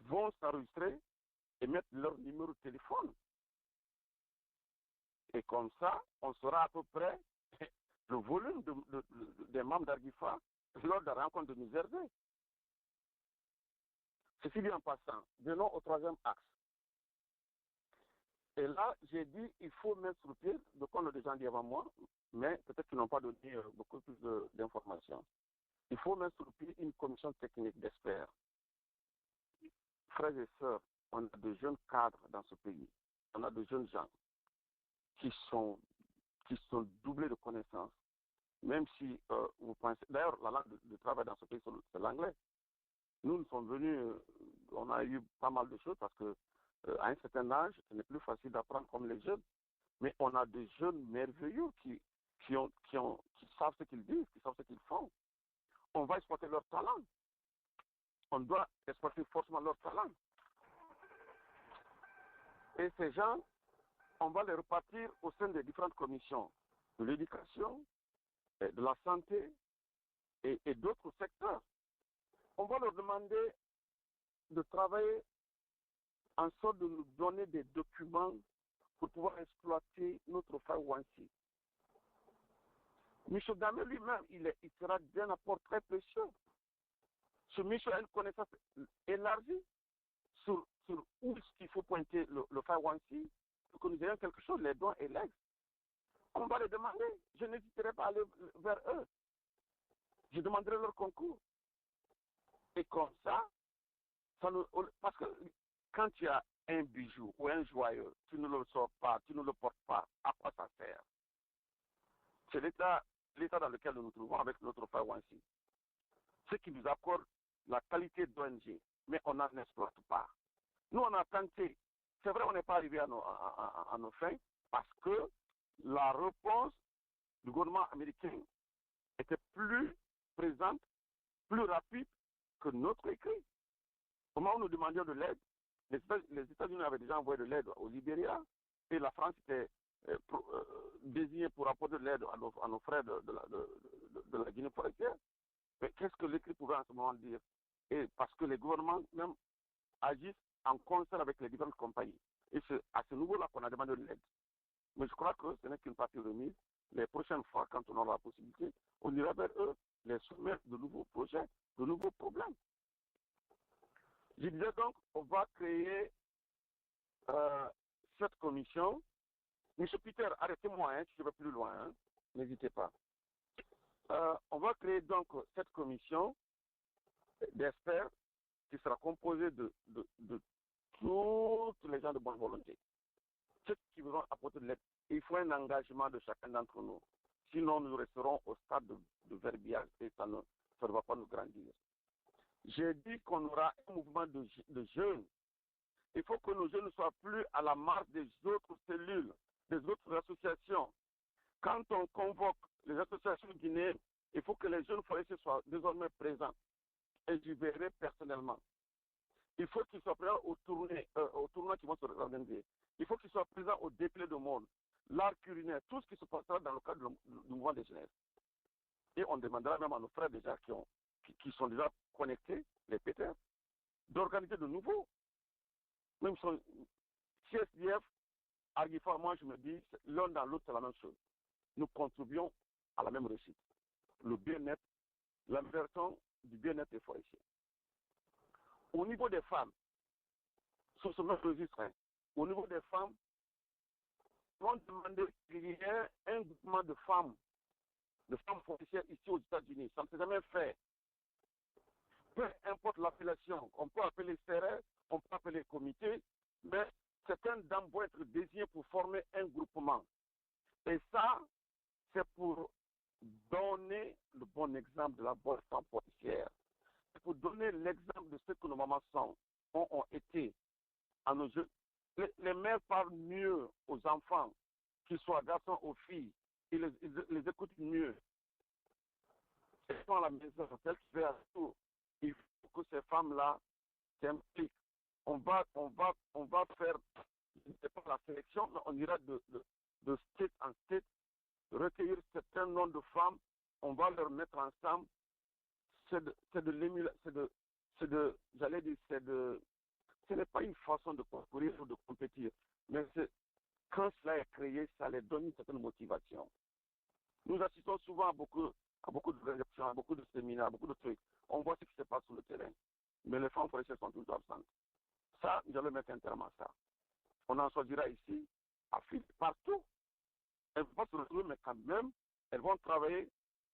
vont s'enregistrer et mettre leur numéro de téléphone. Et comme ça, on saura à peu près le volume des membres d'Argifa lors de la rencontre de Nizerze. Ceci dit en passant, venons au troisième axe. Et là, j'ai dit, il faut mettre sur pied, de quoi les gens dit avant moi, mais peut-être qu'ils n'ont pas donné beaucoup plus d'informations. Il faut mettre sur pied une commission technique d'experts. Frères et sœurs, on a de jeunes cadres dans ce pays. On a de jeunes gens qui sont doublés de connaissances. Même si vous pensez... D'ailleurs, la langue de travail dans ce pays, c'est l'anglais. Nous sommes venus, on a eu pas mal de choses parce que à un certain âge, ce n'est plus facile d'apprendre comme les jeunes. Mais on a des jeunes merveilleux qui savent ce qu'ils disent, qui savent ce qu'ils font. On va exploiter leur talent. On doit exploiter forcément leur talent. Et ces gens, on va les repartir au sein des différentes commissions de l'éducation, de la santé et d'autres secteurs. On va leur demander de travailler en sorte de nous donner des documents pour pouvoir exploiter notre phare Wansi. Michel Damé lui-même, il sera d'un apport très précieux. Ce Michel a une connaissance élargie sur où est-ce qu'il faut pointer le phare Wansi pour que nous ayons quelque chose, les dons et l'ex. On va les demander. Je n'hésiterai pas à aller vers eux. Je demanderai leur concours. Et comme ça nous, parce que quand tu as un bijou ou un joyau, tu ne le sors pas, tu ne le portes pas, à quoi ça sert? C'est l'état dans lequel nous nous trouvons avec notre frère Wansi. Ce qui nous accorde la qualité d'ONG, mais on n'en exploite pas. Nous, on a tenté. C'est vrai, on n'est pas arrivé à nos fins parce que la réponse du gouvernement américain était plus présente, plus rapide que notre écrit. Au moment où nous demandions de l'aide, les États-Unis avaient déjà envoyé de l'aide au Libéria et la France était désignée pour apporter de l'aide à nos frères de la Guinée forestière. Mais qu'est-ce que l'écrit pouvait en ce moment dire? Et parce que les gouvernements même agissent en concert avec les différentes compagnies. Et c'est à ce niveau-là qu'on a demandé de l'aide. Mais je crois que ce n'est qu'une partie remise. Les prochaines fois, quand on aura la possibilité, on ira vers eux, les soumettre de nouveaux projets, de nouveaux problèmes. Je disais donc, on va créer cette commission. Monsieur Peter, arrêtez-moi, hein, si je vais plus loin, hein, n'hésitez pas. On va créer donc cette commission d'experts qui sera composée de tous les gens de bonne volonté. Ceux qui vont apporter de l'aide. Il faut un engagement de chacun d'entre nous. Sinon, nous resterons au stade de verbiage et ça ne va pas nous grandir. J'ai dit qu'on aura un mouvement de jeunes. Il faut que nos jeunes ne soient plus à la marge des autres cellules, des autres associations. Quand on convoque les associations guinéennes, il faut que les jeunes forestiers soient désormais présents. Et j'y verrai personnellement. Il faut qu'ils soient présents aux tournois qui vont se organiser. Il faut qu'ils soient présents au défilé de monde, l'art culinaire, tout ce qui se passera dans le cadre du mouvement des jeunesses. Et on demandera même à nos frères déjà qui sont déjà connectés, les péteurs, d'organiser de nouveau. Même CSDF, Arguifa, moi je me dis, l'un dans l'autre c'est la même chose. Nous contribuons à la même réussite. Le bien-être, l'amélioration du bien-être des forestiers. Au niveau des femmes, sur ce même registre, au niveau des femmes, on demandait qu'il y ait un groupement de femmes forestières ici aux États-Unis. Ça ne s'est jamais fait. Peu importe l'appellation, on peut appeler CRR, on peut appeler comité, mais certaines dames vont être désignées pour former un groupement. Et ça, c'est pour donner le bon exemple de la bonne femme forestière. C'est pour donner l'exemple de ce que nos mamans ont été à nos jeunes. Les mères parlent mieux aux enfants, qu'ils soient garçons ou filles. Ils les écoutent mieux. Elles sont à la maison, celles qui font tout. Il faut que ces femmes-là s'impliquent. On va faire, je ne sais pas la sélection, mais on ira de state en state, recueillir certains noms de femmes, on va leur mettre ensemble. Ce n'est pas une façon de concourir ou de compétir, mais quand cela est créé, ça les donne une certaine motivation. Nous assistons souvent à beaucoup de réceptions, à beaucoup de séminaires, à beaucoup de trucs. On voit ce qui se passe sur le terrain. Mais les femmes forestières sont toujours absentes. Ça, nous allons mettre un terme à ça. On en choisira ici, à Afrique, partout. Elles vont se retrouver, mais quand même, elles vont travailler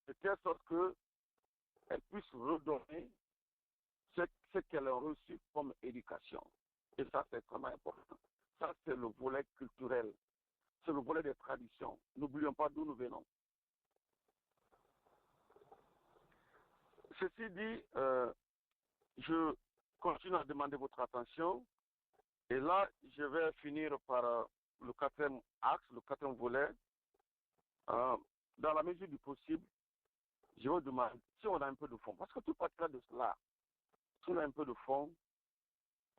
de telle sorte qu'elles puissent redonner ce qu'elles ont reçu comme éducation. Et ça, c'est extrêmement important. Ça, c'est le volet culturel. C'est le volet des traditions. N'oublions pas d'où nous venons. Ceci dit, je continue à demander votre attention. Et là, je vais finir par le quatrième axe, le quatrième volet. Dans la mesure du possible, je vous demande si on a un peu de fond. Parce que tout partira de cela. Si on a un peu de fond,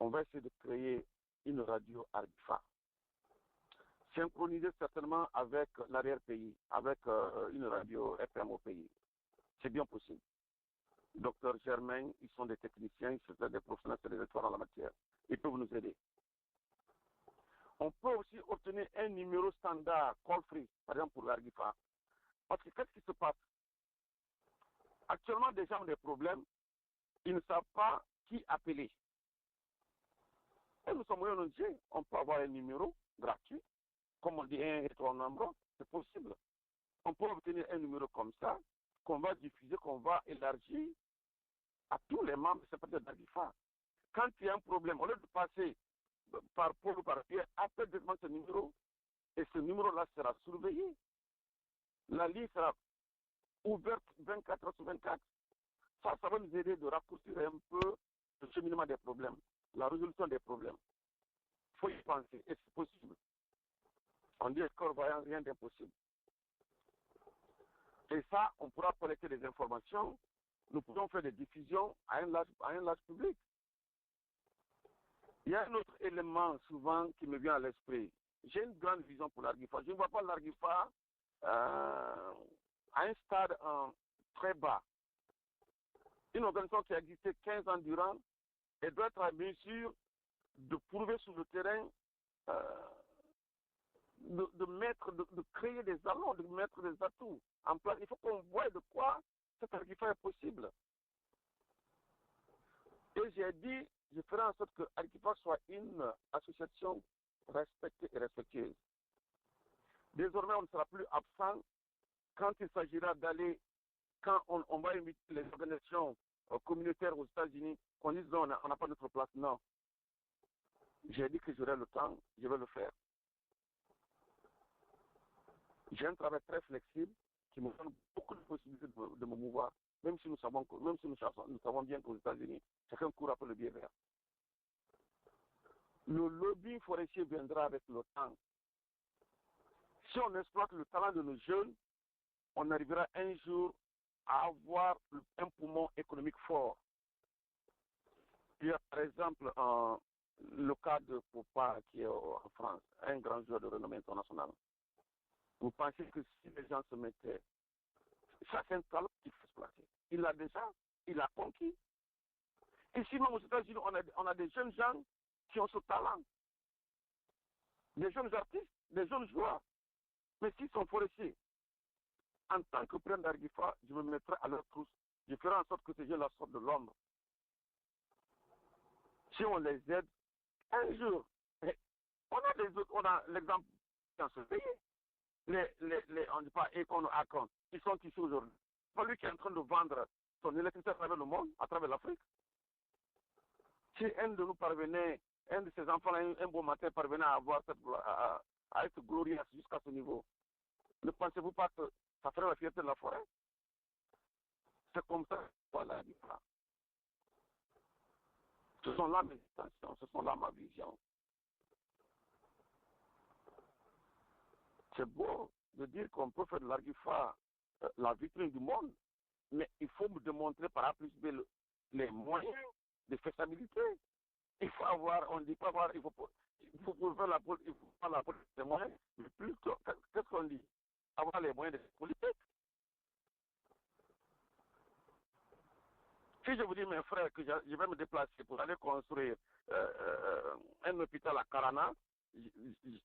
on va essayer de créer une radio Arguifa. Synchronisée certainement avec l'arrière-pays, avec une radio FM au pays. C'est bien possible. Docteur Germain, ils sont des techniciens, ils sont des professionnels, c'est des étoiles en la matière. Ils peuvent nous aider. On peut aussi obtenir un numéro standard, call free, par exemple pour l'Arguifa. Parce que qu'est-ce qui se passe? Actuellement, des gens ont des problèmes, ils ne savent pas qui appeler. Et nous sommes ONG, on peut avoir un numéro gratuit, comme on dit un étoile nombre, C'est possible. On peut obtenir un numéro comme ça, qu'on va diffuser, qu'on va élargir à tous les membres de cette d'Agifa. Quand il y a un problème, au lieu de passer par Paul ou par Pierre, appelle directement ce numéro, et ce numéro-là sera surveillé. La ligne sera ouverte 24 heures sur 24. Ça va nous aider de raccourcir un peu le cheminement des problèmes, la résolution des problèmes. Il faut y penser, et c'est possible. On dit corps voyant, rien d'impossible. Et ça, on pourra collecter des informations, nous pourrons faire des diffusions à un large public. Il y a un autre élément souvent qui me vient à l'esprit. J'ai une grande vision pour l'Argifa. Je ne vois pas l'Argifa à un stade très bas. Une organisation qui a existé 15 ans durant, elle doit être à mesure de prouver sur le terrain, de créer des allons, de mettre des atouts en place. Il faut qu'on voie de quoi cette Argifa est possible. Et j'ai dit, je ferai en sorte que Argifa soit une association respectée et respectueuse. Désormais, on ne sera plus absent quand il s'agira d'aller, quand on va inviter les organisations communautaires aux États-Unis, qu'on dise non, on n'a pas notre place. Non. J'ai dit que j'aurai le temps, je vais le faire. J'ai un travail très flexible qui me donne beaucoup de possibilités de me mouvoir, même si nous savons bien qu'aux États-Unis, chacun court après le biais vert. Le lobby forestier viendra avec le temps. Si on exploite le talent de nos jeunes, on arrivera un jour à avoir un poumon économique fort. Il y a par exemple le cas de Popa qui est en France, un grand joueur de renommée internationale. Vous pensez que si les gens se mettaient, chacun talent qu'il faut exploiter. Il l'a déjà, il a conquis. Ici même aux États-Unis, on a des jeunes gens qui ont ce talent. Des jeunes artistes, des jeunes joueurs. Mais s'ils sont forestiers, en tant que président d'Argifa, je me mettrai à leur trousse. Je ferai en sorte que ces jeunes-là sortent de l'ombre. Si on les aide, un jour, on a l'exemple dans ce pays. On ne dit pas Econ ou Akon, ils sont ici aujourd'hui. C'est pas lui qui est en train de vendre son électricité à travers le monde, à travers l'Afrique. Si un de nous parvenait, un de ses enfants, un beau matin, parvenait à avoir à être glorieux jusqu'à ce niveau, ne pensez-vous pas que ça ferait la fierté de la forêt? C'est comme ça, voilà, ce sont là mes intentions, ce sont là ma vision. C'est beau de dire qu'on peut faire de l'Argifa la vitrine du monde, mais il faut me démontrer par A plus B les moyens de faisabilité. Il faut avoir, on ne dit pas avoir, il faut faire la politique des moyens, mais plutôt, qu'est-ce qu'on dit? Avoir les moyens de politique. Si je vous dis, mes frères, que je vais me déplacer pour aller construire un hôpital à Karana,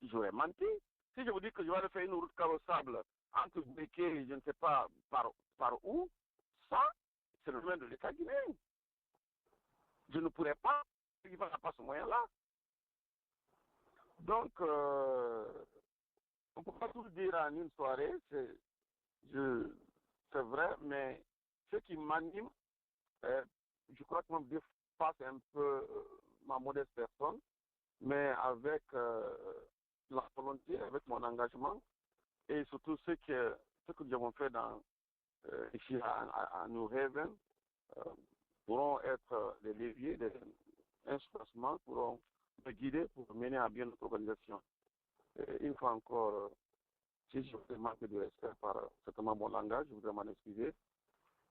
j'aurais menti. Si je vous dis que je vais aller faire une route carrossable entre Béké, je ne sais pas par où, ça, c'est le domaine de l'État guinéen. Je ne pourrais pas, il n'y a pas ce moyen-là. Donc, on ne peut pas tout dire en une soirée, c'est vrai, mais ce qui m'anime, je crois que mon dépasse un peu ma modeste personne, mais avec la volonté, avec mon engagement, et surtout ce que nous avons fait ici à New Haven, pourront être des leviers, des instruments, pourront me guider pour mener à bien notre organisation. Et une fois encore, si je vous manque de respect par certainement mon langage, je voudrais m'en excuser.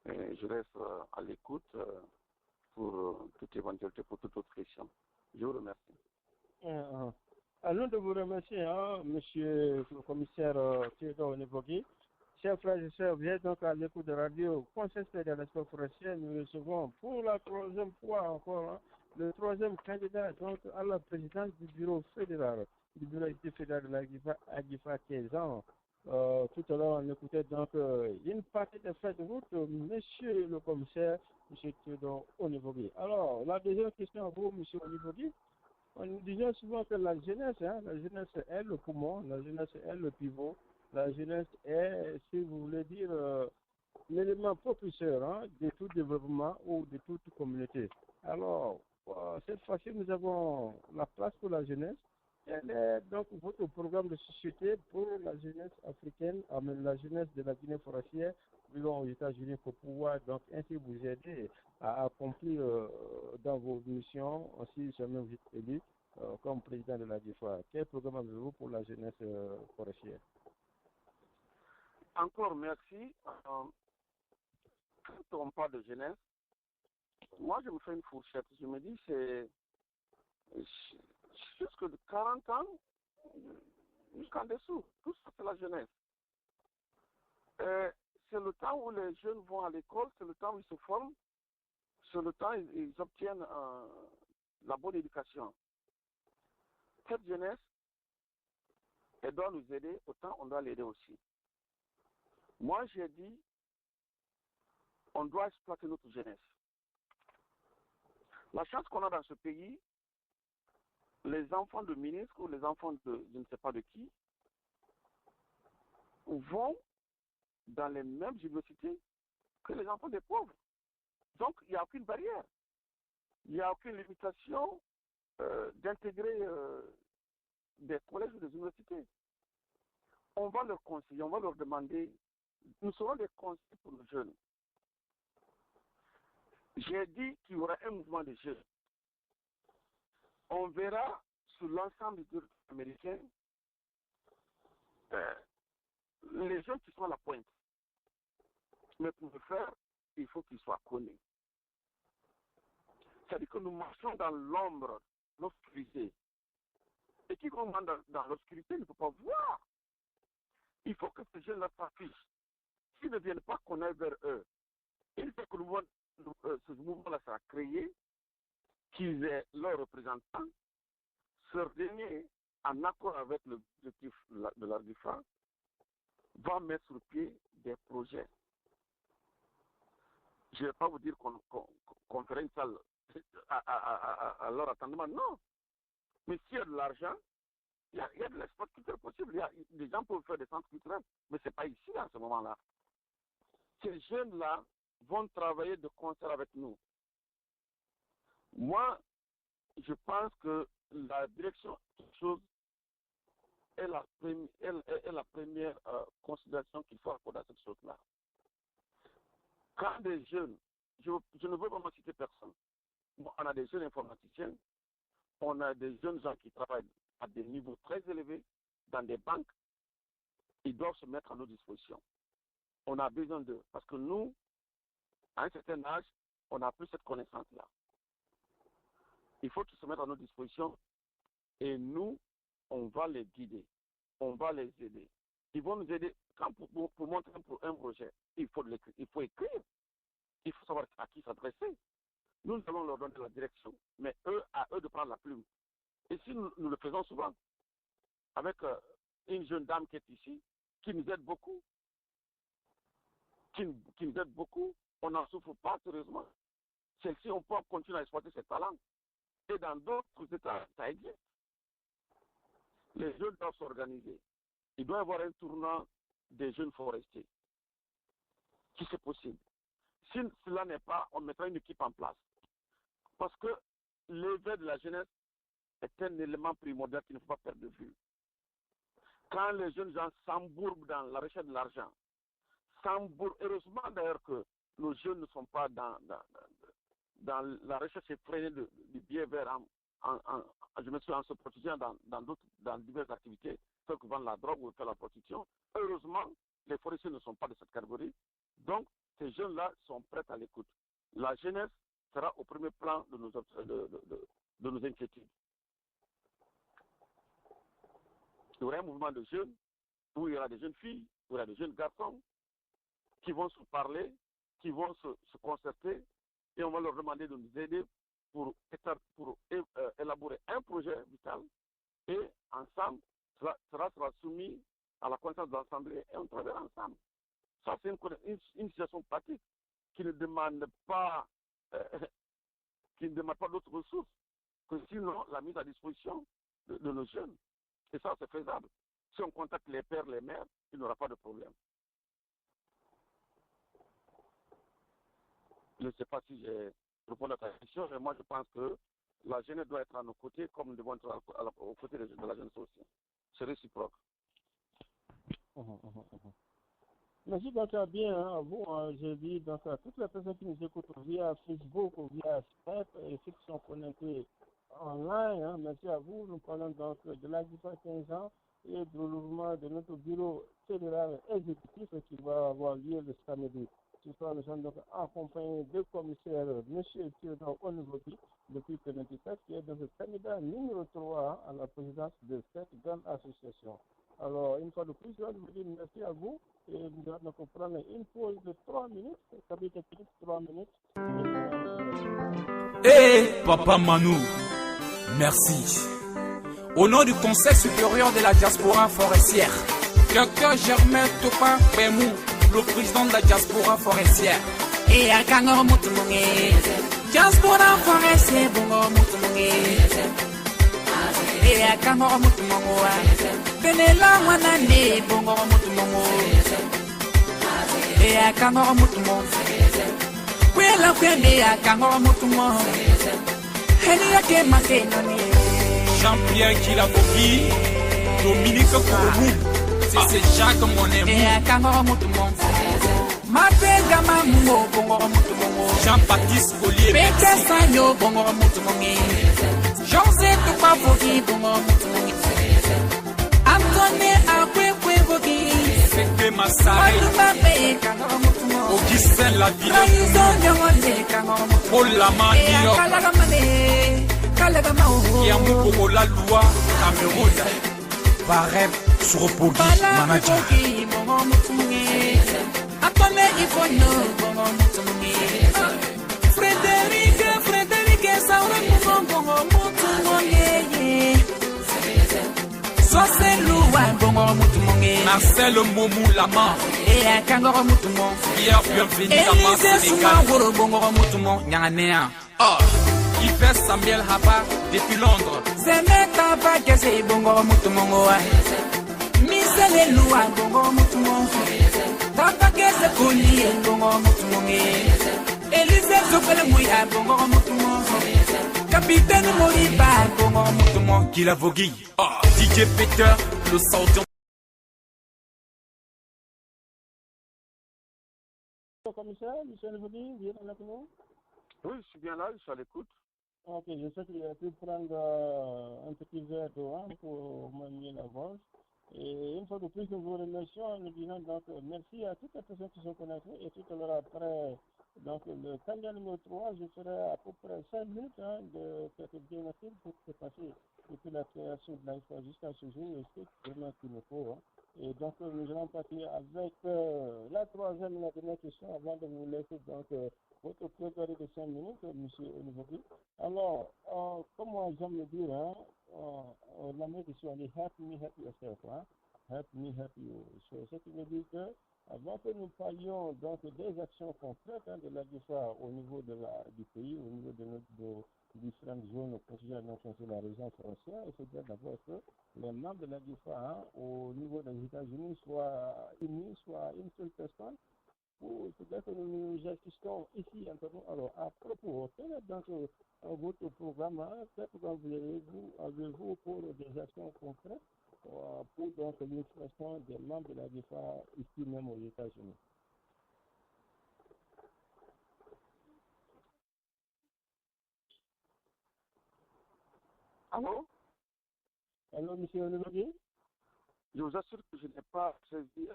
Et je reste à l'écoute pour toute éventualité, pour toute autre question. Je vous remercie. À nous de vous remercier, monsieur le commissaire Théodore Onevogui. Chers frères et sœurs, vous êtes donc à l'écoute de radio Conseil de l'aspect forestier. Nous recevons pour la troisième fois encore le troisième candidat donc, à la présidence du bureau fédéral, du bureau fédéral de l'Agifa 15 ans. Tout à l'heure, on écoutait donc une partie des faits de route, monsieur le commissaire, monsieur Théodore Onevogui. Alors, la deuxième question à vous, monsieur Onevogui. On disait souvent que la jeunesse est le poumon, la jeunesse est le pivot la jeunesse est, si vous voulez dire, l'élément propulseur de tout développement ou de toute communauté. Alors, cette fois-ci, nous avons la place pour la jeunesse. Quel est donc votre programme de société pour la jeunesse africaine, la jeunesse de la Guinée forestière, vivant aux États-Unis pour pouvoir donc ainsi vous aider à accomplir dans vos missions, si jamais vous êtes élu comme président de la DIFA? Quel programme avez-vous pour la jeunesse forestière? Encore merci. Quand on parle de jeunesse, moi je me fais une fourchette. Je me dis c'est jusque de 40 ans jusqu'en dessous. Tout ça c'est la jeunesse. C'est le temps où les jeunes vont à l'école, c'est le temps où ils se forment, c'est le temps où ils obtiennent la bonne éducation. Cette jeunesse, elle doit nous aider, autant on doit l'aider aussi. Moi, j'ai dit, on doit exploiter notre jeunesse. La chance qu'on a dans ce pays, les enfants de ministres ou les enfants de je ne sais pas de qui, vont dans les mêmes universités que les enfants des pauvres. Donc, il n'y a aucune barrière. Il n'y a aucune limitation d'intégrer des collèges ou des universités. On va leur conseiller, on va leur demander, nous serons des conseils pour les jeunes. J'ai dit qu'il y aura un mouvement de jeunes. On verra sur l'ensemble du territoire américain les jeunes qui sont à la pointe. Mais pour le faire, il faut qu'ils soient connus. C'est-à-dire que nous marchons dans l'ombre, l'obscurité. Et qui commande dans l'obscurité ne peut pas voir. Il faut que ces jeunes-là s'affichent. S'ils ne viennent pas qu'on aille vers eux, il faut que ce mouvement-là sera créé, qu'ils aient leurs représentants, ce dernier, en accord avec l'objectif de la DIFA, va mettre sur pied des projets. Je ne vais pas vous dire qu'on ferait une salle à leur attendement, non. Mais s'il y a de l'argent, il y a de l'espace culturel possible. Des gens peuvent faire des centres culturels, mais ce n'est pas ici à ce moment-là. Ces jeunes-là vont travailler de concert avec nous. Moi, je pense que la direction de chose est la première considération qu'il faut accorder à cette chose-là. Quand des jeunes, je ne veux pas citer personne, on a des jeunes informaticiens, on a des jeunes gens qui travaillent à des niveaux très élevés dans des banques, ils doivent se mettre à nos dispositions. On a besoin d'eux, parce que nous, à un certain âge, on n'a plus cette connaissance-là. Il faut qu'ils se mettent à nos dispositions et nous, on va les guider, on va les aider. Ils vont nous aider quand pour montrer un projet. Il faut écrire, il faut savoir à qui s'adresser. Nous allons leur donner la direction, mais à eux de prendre la plume. Et si nous le faisons souvent, avec une jeune dame qui est ici, qui nous aide beaucoup, on n'en souffre pas sérieusement. Celle-ci, on peut continuer à exploiter ses talents. Et dans d'autres États, ça existe. Les jeunes doivent s'organiser. Il doit y avoir un tournant des jeunes forestiers. Si c'est possible. Si cela n'est pas, on mettra une équipe en place. Parce que l'éveil de la jeunesse est un élément primordial qu'il ne faut pas perdre de vue. Quand les jeunes gens s'embourbent dans la recherche de l'argent, heureusement d'ailleurs que nos jeunes ne sont pas dans la recherche effrénée du bien vert je me suis en se protégeant dans diverses activités, telles que vendre la drogue ou faire la prostitution. Heureusement, les forestiers ne sont pas de cette catégorie. Donc, ces jeunes-là sont prêts à l'écoute. La jeunesse sera au premier plan de nos inquiétudes. Il y aura un mouvement de jeunes, où il y aura des jeunes filles, où il y aura des jeunes garçons, qui vont se parler, qui vont se concerter, et on va leur demander de nous aider pour élaborer un projet vital, et ensemble, cela sera soumis à la connaissance de l'Assemblée, et on travaillera ensemble. Ça, c'est une situation pratique qui ne demande pas d'autres ressources que sinon la mise à disposition de nos jeunes. Et ça, c'est faisable. Si on contacte les pères, les mères, il n'y aura pas de problème. Je ne sais pas si j'ai répondu à ta question, mais moi je pense que la jeunesse doit être à nos côtés comme nous devons être aux côtés de la jeunesse aussi. C'est réciproque. Merci donc bien à vous. J'ai dit donc à toutes les personnes qui nous écoutent via Facebook ou via Skype et ceux qui sont connectés online. Merci à vous. Nous parlons donc de l'AGIFA 15 ans et du mouvement de notre bureau fédéral exécutif qui va avoir lieu le samedi. Ce soir, nous sommes donc accompagnés de commissaire M. Théodore Onivoti depuis Connecticut, qui est donc le candidat numéro 3 à la présidence de cette grande association. Alors, une fois de plus, je vous dis merci à vous. Et nous allons prendre une pause de 3 minutes. Ça peut être 3 minutes. Papa Manu, merci. Au nom du Conseil supérieur de la diaspora forestière, Dr Germain Topa Pemou, le président de la diaspora forestière. Et à Kangor Moutoumongé, diaspora forestière, Bongo Moutoumongé. Et à Kangor Moutoumongé, Benela Wanane, Bongo Moutoumongé. Et à Kangor Moutoumongé, Wela Kwende à Kangor Moutoumongé. Henriette Makenoni, Jean-Pierre Kilavoki, Dominique Kourou, c'est Jacques Monem. Et à Kangor Moutoumongé. Mapega Mamungo, Bongo Moutoumongé. Jean-Baptiste Collier, Pete Sanyo, Bongo Moutoumongé. José Tupavoki, Bongo Moutoumongé. Antoine Akwekwe Voki, Fekwe Massari, Augustin Laville, Olama New York, Yamou La Loi, Cameroun, Barep Suropogi, Manager. Antoine Ifono, Bongo Moutoumongé. Frédéric Saoura, Bongo Moutoumongé. Marcel Momou Lama et à Kangoro Moutoumon, Pierre Bienvenu Lama Sénégal, Bongo Moutoumon, Nyanganea. Oh, Yves Samuel Haba depuis Londres. Zemeta Bagese Bongo Moutoumon, Misele Loua Bongo Moutoumon, Tabagese Koli Bongo Moutoumon, Elise Zopele Mouya Bongo Moutoumon, Capitaine Moriba Bongo Moutoumon, Kilavogui. Oh, DJ Peter, le soldat. Commissaire, monsieur Levodi, vous êtes avec nous? Oui, je suis bien là, je suis à l'écoute. Ok, je sais qu'il a pu prendre un petit verre d'eau pour manier la voix. Et une fois de plus, nous vous remercions. Nous disons donc merci à toutes les personnes qui sont connectées. Et tout à l'heure après, donc le candidat numéro 3, je ferai à peu près 5 minutes de cette diagnostic pour se passer depuis la création de l'IFA jusqu'à ce jour. Et c'est vraiment ce qu'il nous faut. Et donc, nous allons partir avec la troisième et la dernière question avant de vous laisser donc votre préparé de 5 minutes, M. Oliveri. Alors, comme j'aime le dire, l'année qui sont allés, help me, help yourself. Help me, help you. Ce qui veut dire que, avant que nous parlions donc des actions concrètes de la DIFA au niveau du pays, au niveau de différentes zones considérées sur la région frontière, il faut dire d'abord que les membres de la DIFA au niveau des États-Unis soient unis, soient une seule personne. Pour dire que nous assistons ici entre nous. Alors, à propos, quel est donc votre programme? Quel programme avez-vous pour des actions concrètes pour donc l'installation des membres de la DIFA ici même aux États-Unis? Allô? Allô, monsieur Olivier? Je vous assure que je n'ai pas saisi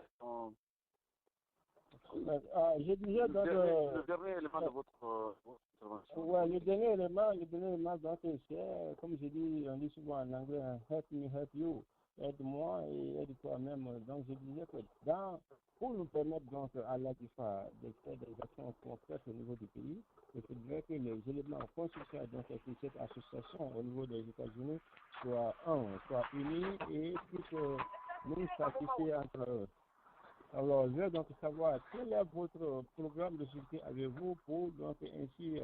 je disais donc... le dernier élément de votre intervention. Oui, le dernier élément donc, c'est, comme je dis, on dit souvent en anglais, help me, help you. Aide-moi et aide toi-même. Donc, je disais que pour nous permettre donc à la DIFA de faire des actions concrètes au niveau du pays, il faudrait que les éléments constitués donc cette association au niveau des États-Unis soient unis et puissent nous satisfaire entre eux. Alors, je veux donc savoir quel est votre programme de sécurité avez-vous pour donc ainsi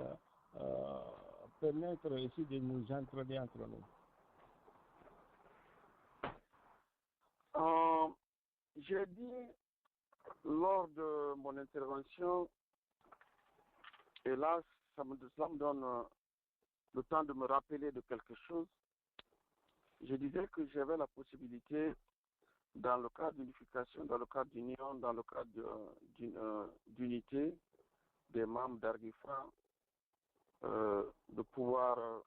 permettre ici de nous entraider entre nous. J'ai dit lors de mon intervention, et là, cela me donne le temps de me rappeler de quelque chose. Je disais que j'avais la possibilité, dans le cadre d'unification, dans le cadre d'union, dans le cadre d'unité des membres d'Argifa, de pouvoir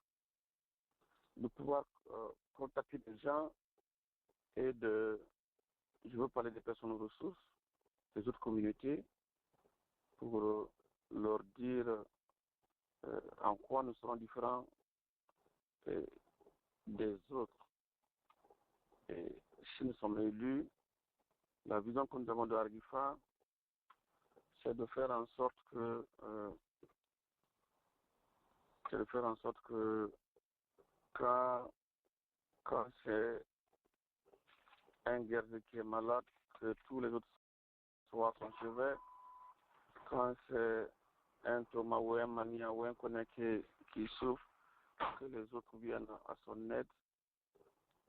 contacter des gens et je veux parler des personnes aux ressources, des autres communautés, pour leur dire en quoi nous serons différents des autres. Et si nous sommes élus, la vision que nous avons de Argifa, c'est de faire en sorte que quand c'est un guerrier qui est malade, que tous les autres soient à son chevet. Quand c'est un Thomas ou un Mania ou un Koné qui souffre, que les autres viennent à son aide.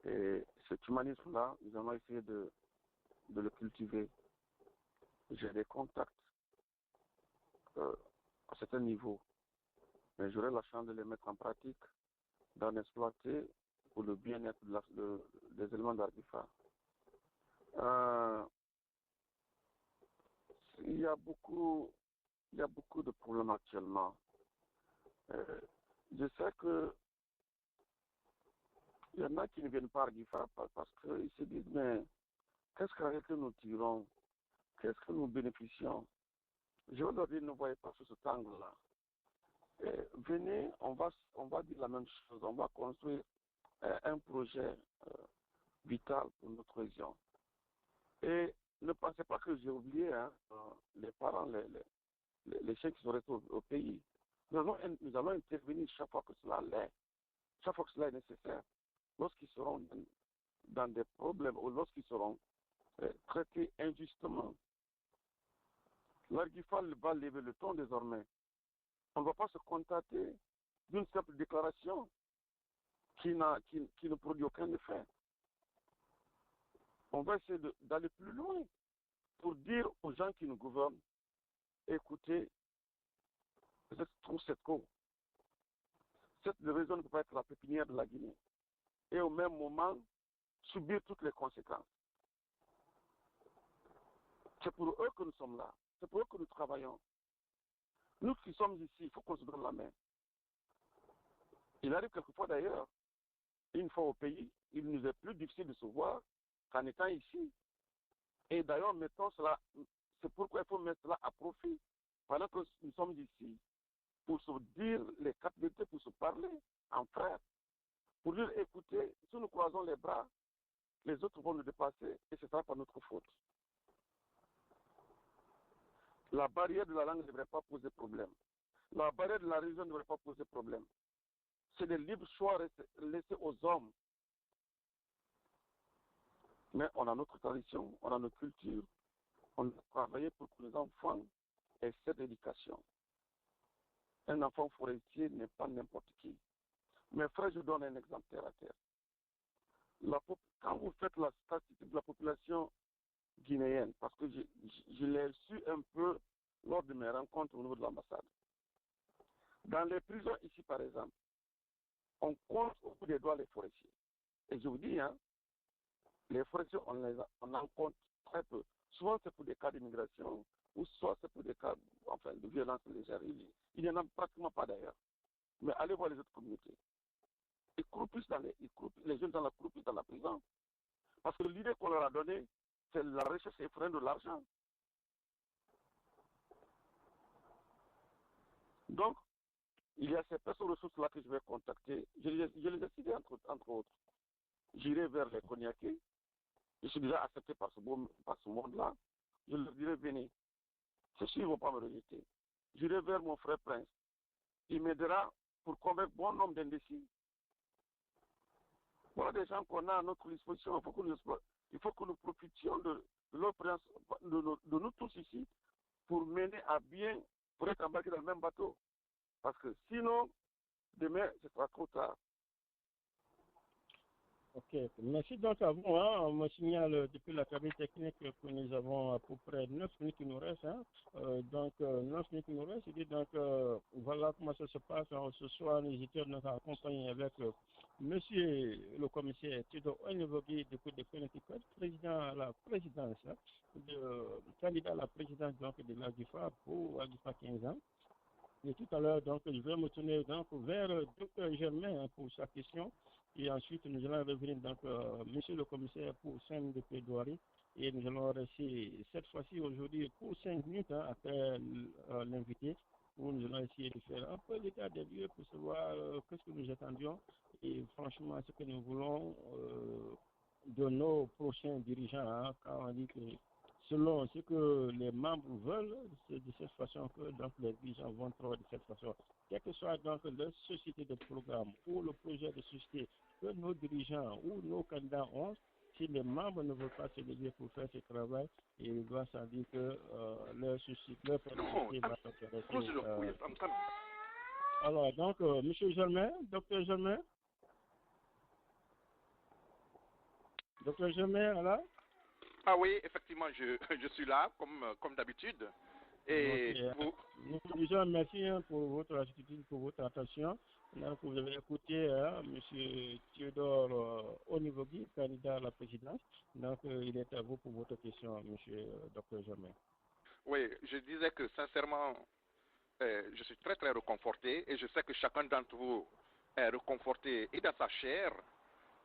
Et cet humanisme-là, nous allons essayer de le cultiver. J'ai des contacts à certains niveaux, mais j'aurai la chance de les mettre en pratique, d'en exploiter pour le bien-être des éléments d'Argifa. Il y a beaucoup de problèmes actuellement. Je sais que il y en a qui ne viennent pas à Argifa parce qu'ils se disent, mais qu'est-ce que nous tirons? Qu'est-ce que nous bénéficions? Je veux leur dire, ne voyez pas sur cet angle-là. Venez, on va dire la même chose. On va construire un projet vital pour notre région. Et ne pensez pas que j'ai oublié les parents, les chefs qui sont restés au pays. Nous allons intervenir chaque fois que cela l'est, chaque fois que cela est nécessaire. Lorsqu'ils seront dans des problèmes ou lorsqu'ils seront traités injustement. L'Argifa va lever le ton désormais. On ne va pas se contenter d'une simple déclaration qui ne produit aucun effet. On va essayer d'aller plus loin pour dire aux gens qui nous gouvernent, écoutez, vous êtes trop cette cause. Cette raison ne peut pas être la pépinière de la Guinée. Et au même moment, subir toutes les conséquences. C'est pour eux que nous sommes là. C'est pour eux que nous travaillons. Nous qui sommes ici, il faut qu'on se donne la main. Il arrive quelquefois d'ailleurs, une fois au pays, il nous est plus difficile de se voir qu'en étant ici. Et d'ailleurs, mettons cela, c'est pourquoi il faut mettre cela à profit pendant que nous sommes ici, pour se dire les quatre vérités, pour se parler en frères, pour dire, écoutez, si nous croisons les bras, les autres vont nous dépasser et ce sera pas notre faute. La barrière de la langue ne devrait pas poser problème. La barrière de la religion ne devrait pas poser problème. C'est des libres choix laissés aux hommes. Mais on a notre tradition, on a notre culture, on a travaillé pour que nos enfants aient cette éducation. Un enfant forestier n'est pas n'importe qui. Mes frères, je donne un exemple terre à terre. Quand vous faites la statistique de la population guinéenne, parce que je l'ai su un peu lors de mes rencontres au niveau de l'ambassade. Dans les prisons ici, par exemple, on compte au bout des doigts les forestiers. Et je vous dis, les forestiers, on en compte très peu. Souvent, c'est pour des cas d'immigration, ou soit c'est pour des cas de violence légère. Il n'y en a pratiquement pas d'ailleurs. Mais allez voir les autres communautés. Ils croupissent les jeunes dans la croupissent dans la prison. Parce que l'idée qu'on leur a donnée, c'est la recherche effrénée de l'argent. Donc, il y a ces personnes ressources-là que je vais contacter. Je les ai cités entre autres. J'irai vers les Koniakés. Je suis déjà accepté par ce monde-là. Je leur dirai, venez. C'est sûr, ils ne vont pas me rejeter. J'irai vers mon frère Prince. Il m'aidera pour convaincre bon nombre d'indécis. Voilà des gens qu'on a à notre disposition. Il faut que nous profitions de leur présence, de nous tous ici, pour mener à bien, pour être embarqués dans le même bateau. Parce que sinon, demain, ce sera trop tard. Ok, Merci donc à vous. Hein. On me signale depuis la cabine technique que nous avons à peu près 9 minutes qui nous restent. Hein. 9 minutes qui nous restent. Et donc, voilà comment ça se passe. Hein. Ce soir, nous étions donc accompagnés avec monsieur le commissaire Théodore Onivogui depuis de Connecticut, président à la présidence, hein, candidat à la présidence donc, de l'AGIFA pour AGIFA 15 ans. Et tout à l'heure, donc, je vais me tourner donc, vers Dr Germain hein, pour sa question. Et ensuite, nous allons revenir donc, monsieur le commissaire pour 5 minutes de plaidoirie. Et nous allons rester cette fois-ci aujourd'hui pour 5 minutes hein, après l'invité, où nous allons essayer de faire un peu l'état des lieux pour savoir qu'est-ce que nous attendions et franchement ce que nous voulons de nos prochains dirigeants. Hein, quand on dit que selon ce que les membres veulent, c'est de cette façon que donc, les dirigeants vont travailler de cette façon. Quelle que soit donc la société de programme ou le projet de société que nos dirigeants ou nos candidats ont, si les membres ne veulent pas se lever pour faire ce travail, il va sans dire que leur société, leur projet va s'intéresser. Alors, donc, M. Germain, Dr Germain, Dr Germain, voilà. Ah oui, effectivement, je suis là, comme d'habitude. Et okay. Nous vous disons merci hein, pour votre attitude, pour votre attention. Donc, vous avez écouté hein, M. Théodore Onivogui, candidat à la présidence. Donc, il est à vous pour votre question, M. Dr Germain. Oui, je disais que sincèrement, je suis très très réconforté et je sais que chacun d'entre vous est réconforté et dans sa chair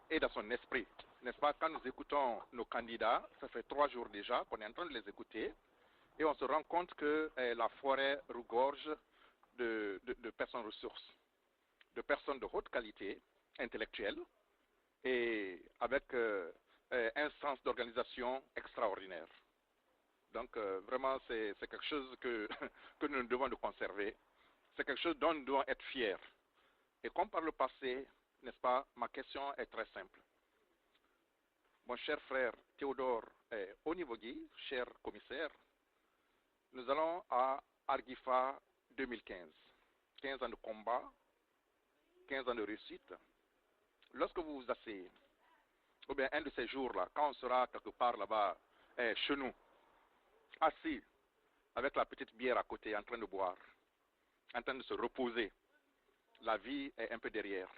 et dans son esprit. N'est-ce pas? Quand nous écoutons nos candidats, ça fait 3 jours déjà qu'on est en train de les écouter et on se rend compte que la forêt regorge de personnes ressources, de personnes de haute qualité intellectuelle et avec un sens d'organisation extraordinaire. Donc vraiment, c'est quelque chose que nous devons de conserver. C'est quelque chose dont nous devons être fiers. Et comme par le passé, n'est-ce pas, ma question est très simple. Mon cher frère Théodore Onivogui, cher commissaire, nous allons à Argifa 2015. 15 ans de combat, 15 ans de réussite. Lorsque vous vous asseyez, ou bien un de ces jours-là, quand on sera quelque part là-bas, chez nous, assis, avec la petite bière à côté, en train de boire, en train de se reposer, la vie est un peu derrière.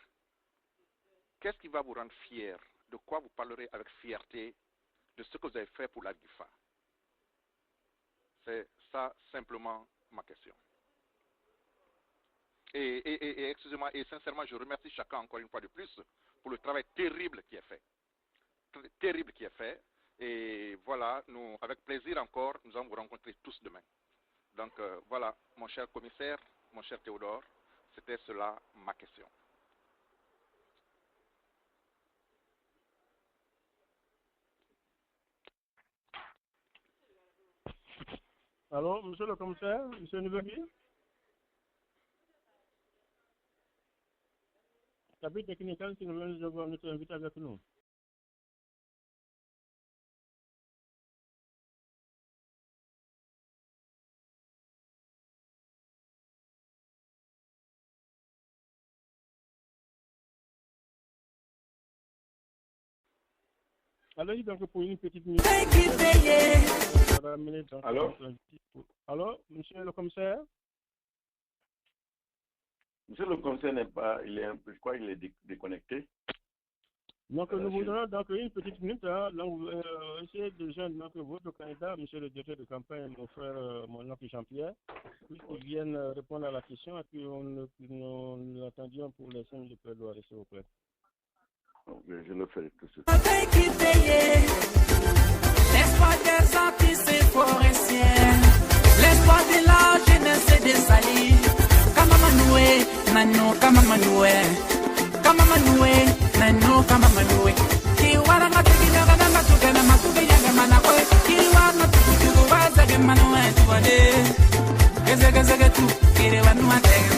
Qu'est-ce qui va vous rendre fier? De quoi vous parlerez avec fierté de ce que vous avez fait pour la GIFA? C'est ça simplement ma question. Et excusez-moi, et sincèrement, je remercie chacun encore une fois de plus pour le travail terrible qui est fait. Terrible qui est fait. Et voilà, nous, avec plaisir encore, nous allons vous rencontrer tous demain. Donc voilà, mon cher commissaire, mon cher Théodore, c'était cela ma question. Alors, monsieur le commissaire, monsieur Nivogui, cabine technique, si nous venons de voir notre invité avec nous. Allez, donc pour une petite minute. Allô? Allô, monsieur le commissaire? Monsieur le commissaire n'est pas, je crois qu'il est déconnecté. Donc nous vous donnons donc une petite minute. Hein, donc essayez de joindre donc, votre candidat, monsieur le directeur de campagne, mon frère, mon oncle Jean-Pierre, qu'il vienne répondre à la question et puis nous attendions pour les 5 de plaidoirie, s'il vous plaît. Ok, je le ferai tout de suite. L'espoir des artistes forestiers, l'espoir de la jeunesse des salis. Kamamanoué, nano, kamamanoué, kamamanoué, nano, kamamanoué. Kiwara matukina kana matukana matukina kana kwe. Kiwara matukina waza ke manoué tuade. Geze tu, kire wanu atege.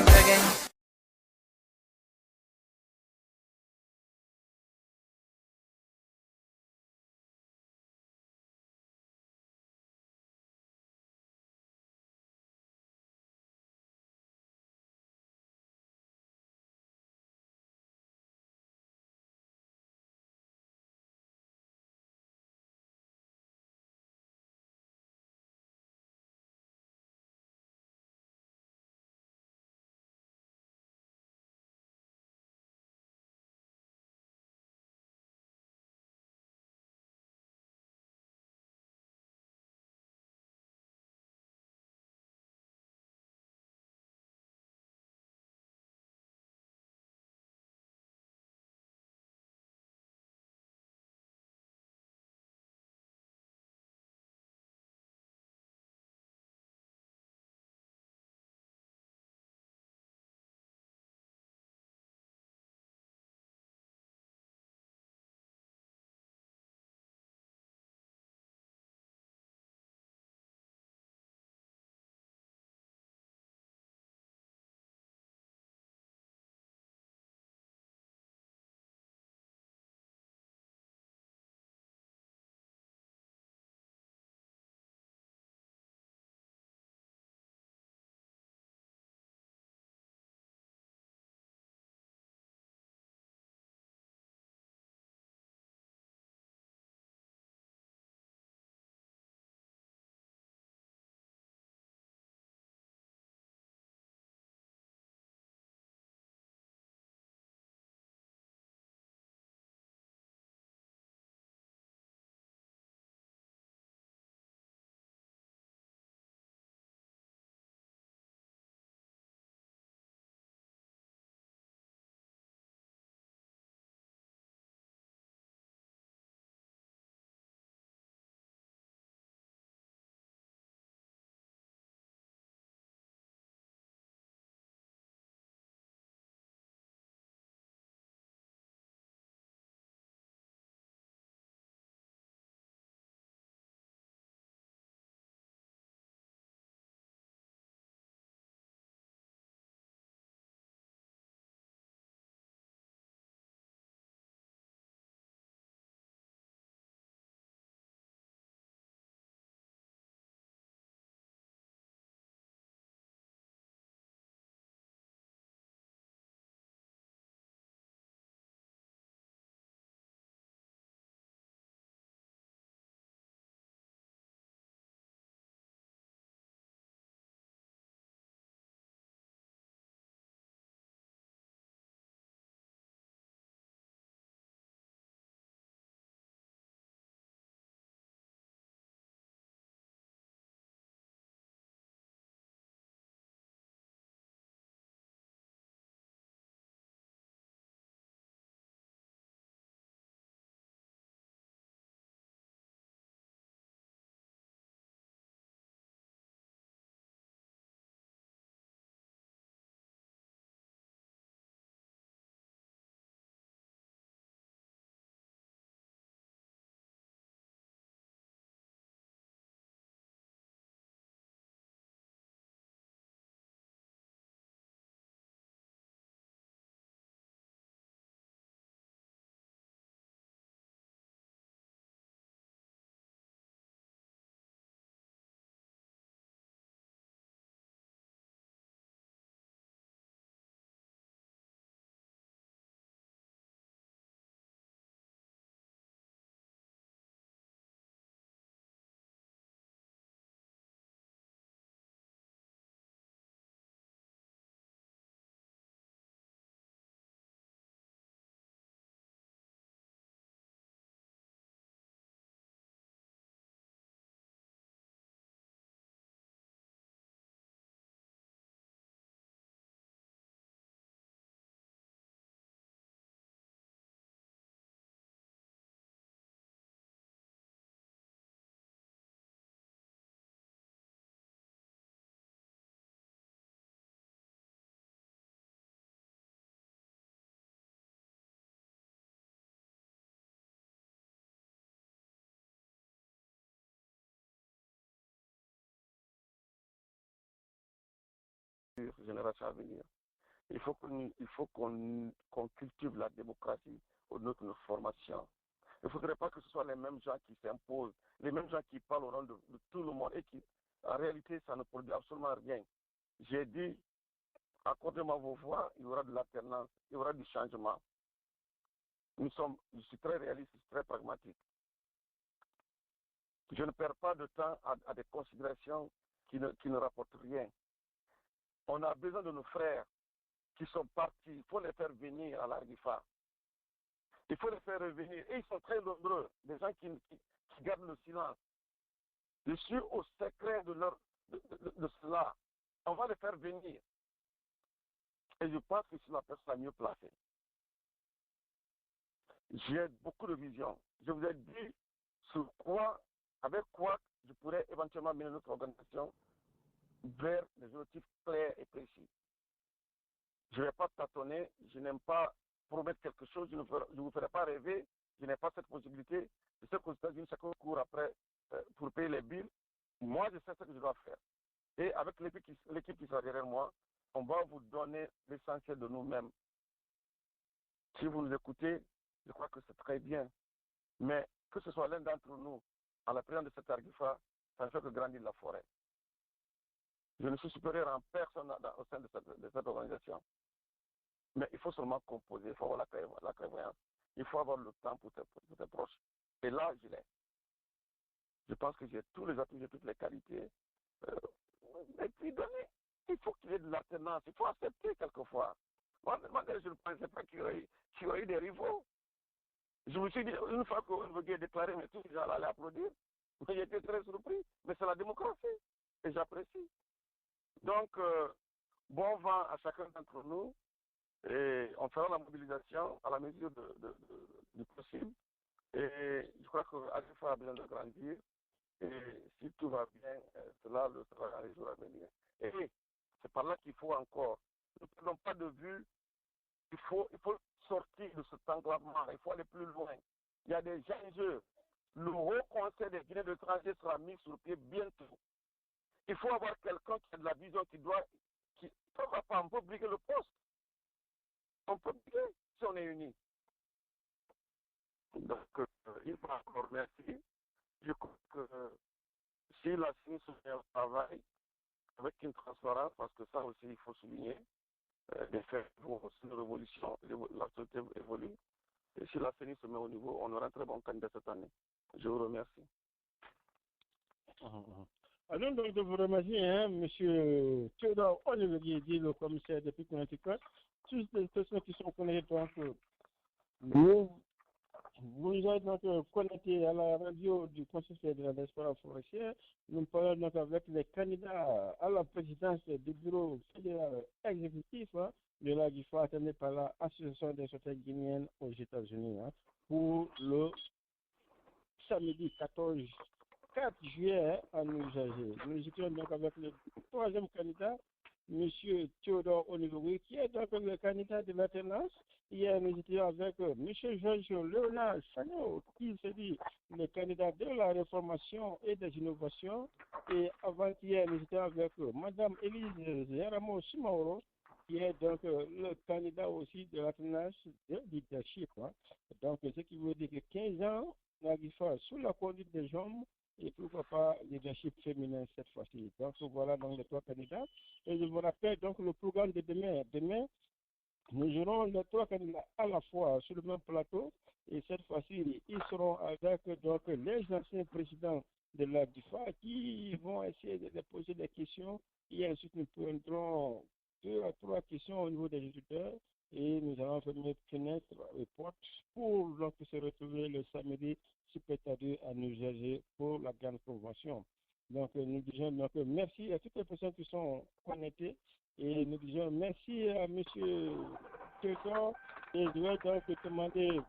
futures générations à venir. Il faut qu'on cultive la démocratie au nom de notre formation. Il ne faudrait pas que ce soit les mêmes gens qui s'imposent, les mêmes gens qui parlent au nom de tout le monde et qui, en réalité, ça ne produit absolument rien. J'ai dit, accordez-moi vos voix, il y aura de l'alternance, il y aura du changement. Je suis très réaliste, je suis très pragmatique. Je ne perds pas de temps à des considérations qui ne rapportent rien. On a besoin de nos frères qui sont partis. Il faut les faire venir à l'Argifa. Il faut les faire revenir. Et ils sont très nombreux, des gens qui gardent le silence. Je suis au secret de cela. On va les faire venir. Et je pense que c'est la personne la mieux placée. J'ai beaucoup de visions. Je vous ai dit avec quoi je pourrais éventuellement mener notre organisation vers des objectifs clairs et précis. Je ne vais pas tâtonner, je n'aime pas promettre quelque chose, je ne vous ferai pas rêver, je n'ai pas cette possibilité. Je sais qu'aux États-Unis, chacun court après pour payer les billes. Moi, je sais ce que je dois faire. Et avec l'équipe qui sera derrière moi, on va vous donner l'essentiel de nous-mêmes. Si vous nous écoutez, je crois que c'est très bien. Mais que ce soit l'un d'entre nous, à la présidence de cette Argifa, ça ne fait que grandir la forêt. Je ne suis supérieur en personne au sein de cette organisation. Mais il faut seulement composer, il faut avoir la clairvoyance. Il faut avoir le temps pour tes proches. Et là, je l'ai. Je pense que j'ai tous les atouts, j'ai toutes les qualités. Et puis, il faut qu'il y ait de l'alternance. Il faut accepter quelquefois. Moi, je ne pensais pas qu'il y aurait eu des rivaux. Je me suis dit, une fois qu'on veut déclarer, mais tous les gens allaient applaudir. J'ai été très surpris. Mais c'est la démocratie. Et j'apprécie. Donc, bon vent à chacun d'entre nous. Et on fera la mobilisation à la mesure du possible. Et je crois que Argifa a besoin de grandir. Et si tout va bien, cela le sera dans les jours à venir. Et c'est par là qu'il faut encore. Ne perdons pas de vue. Il faut sortir de cet enclavement. Il faut aller plus loin. Il y a des enjeux. Le Haut Conseil des Guinéens de l'étranger sera mis sur pied bientôt. Il faut avoir quelqu'un qui a de la vision, pourquoi pas, on peut briguer le poste. On peut briguer si on est unis. Donc, il faut encore merci. Je crois que si la CENI se met au travail avec une transparence, parce que ça aussi, il faut souligner, des faits pour une révolution, la société évolue. Et si la CENI se met au niveau, on aura un très bon candidat cette année. Je vous remercie. Alors, donc, je vous remercie, M. Théodore Olivier, dit le commissaire depuis Connecticut. Toutes les questions qui sont connectées, donc, vous êtes donc connectés à la radio du Conseil de la diaspora forestière. Nous parlons donc avec les candidats à la présidence du bureau fédéral exécutif de l'Argifa, attendé par l'Association des sociétés guinéennes aux États-Unis, pour le samedi 4 juillet à Nujagé. Nous étions donc avec le troisième candidat, M. Théodore Olivier, qui est donc le candidat de l'alternance. Hier, nous étions avec M. Georges Léonard Sagno, qui se dit le candidat de la réformation et des innovations. Et avant-hier, nous étions avec Mme Élise Zeramo Simaoro, qui est donc le candidat aussi de l'alternance de leadership. Donc, ce qui veut dire que 15 ans, l'Argifa sous la conduite des hommes, et pourquoi pas leadership féminin cette fois-ci. Donc voilà donc les trois candidats. Et je vous rappelle donc le programme de demain. Demain, nous aurons les trois candidats à la fois sur le même plateau. Et cette fois-ci, ils seront avec donc les anciens présidents de l'Argifa qui vont essayer de poser des questions. Et ensuite, nous prendrons 2 à 3 questions au niveau des auditeurs. Et nous allons fermer fenêtres et portes pour donc se retrouver le samedi super-tardu à Nujagé pour la grande convention. Donc nous disons donc merci à toutes les personnes qui sont connectées et nous disons merci à M. Théodore et je vais donc demander,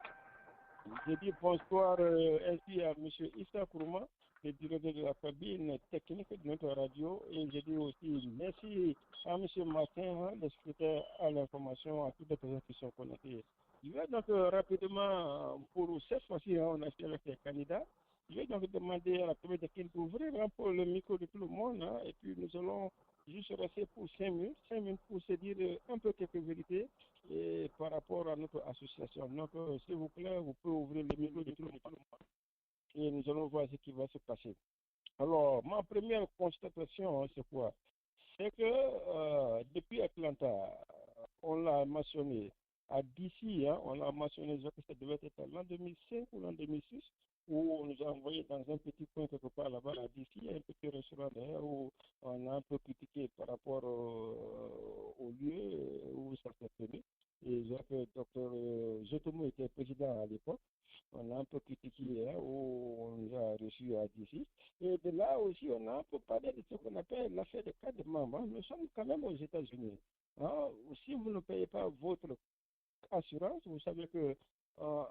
je dis bonsoir ainsi à M. Issa Kourma, le directeur de la cabine technique de notre radio, et je dis aussi merci à M. Martin, le secrétaire à l'information, à toutes les personnes qui sont connectées. Je vais donc rapidement, pour cette fois-ci, on a fait avec les candidats, je vais donc demander à la première technique d'ouvrir un peu le micro de tout le monde, et puis nous allons juste rester pour 5 minutes pour se dire un peu quelques vérités et par rapport à notre association. Donc, s'il vous plaît, vous pouvez ouvrir le micro de tout le monde et nous allons voir ce qui va se passer. Alors, ma première constatation, hein, c'est quoi? C'est que depuis Atlanta, on l'a mentionné, à DC, hein, on l'a mentionné, que ça devait être l'an 2005 ou l'an 2006, où on nous a envoyé dans un petit coin quelque part là-bas à DC, un petit restaurant d'ailleurs, où on a un peu critiqué par rapport au lieu où ça s'est tenu. Et le docteur Jotomo était président à l'époque. On a un peu critiqué, hein, où on nous a reçus à DC. Et de là aussi, on a un peu parlé de ce qu'on appelle l'affaire des cas de membres. Nous sommes quand même aux États-Unis. Hein. Si vous ne payez pas votre assurance, vous savez que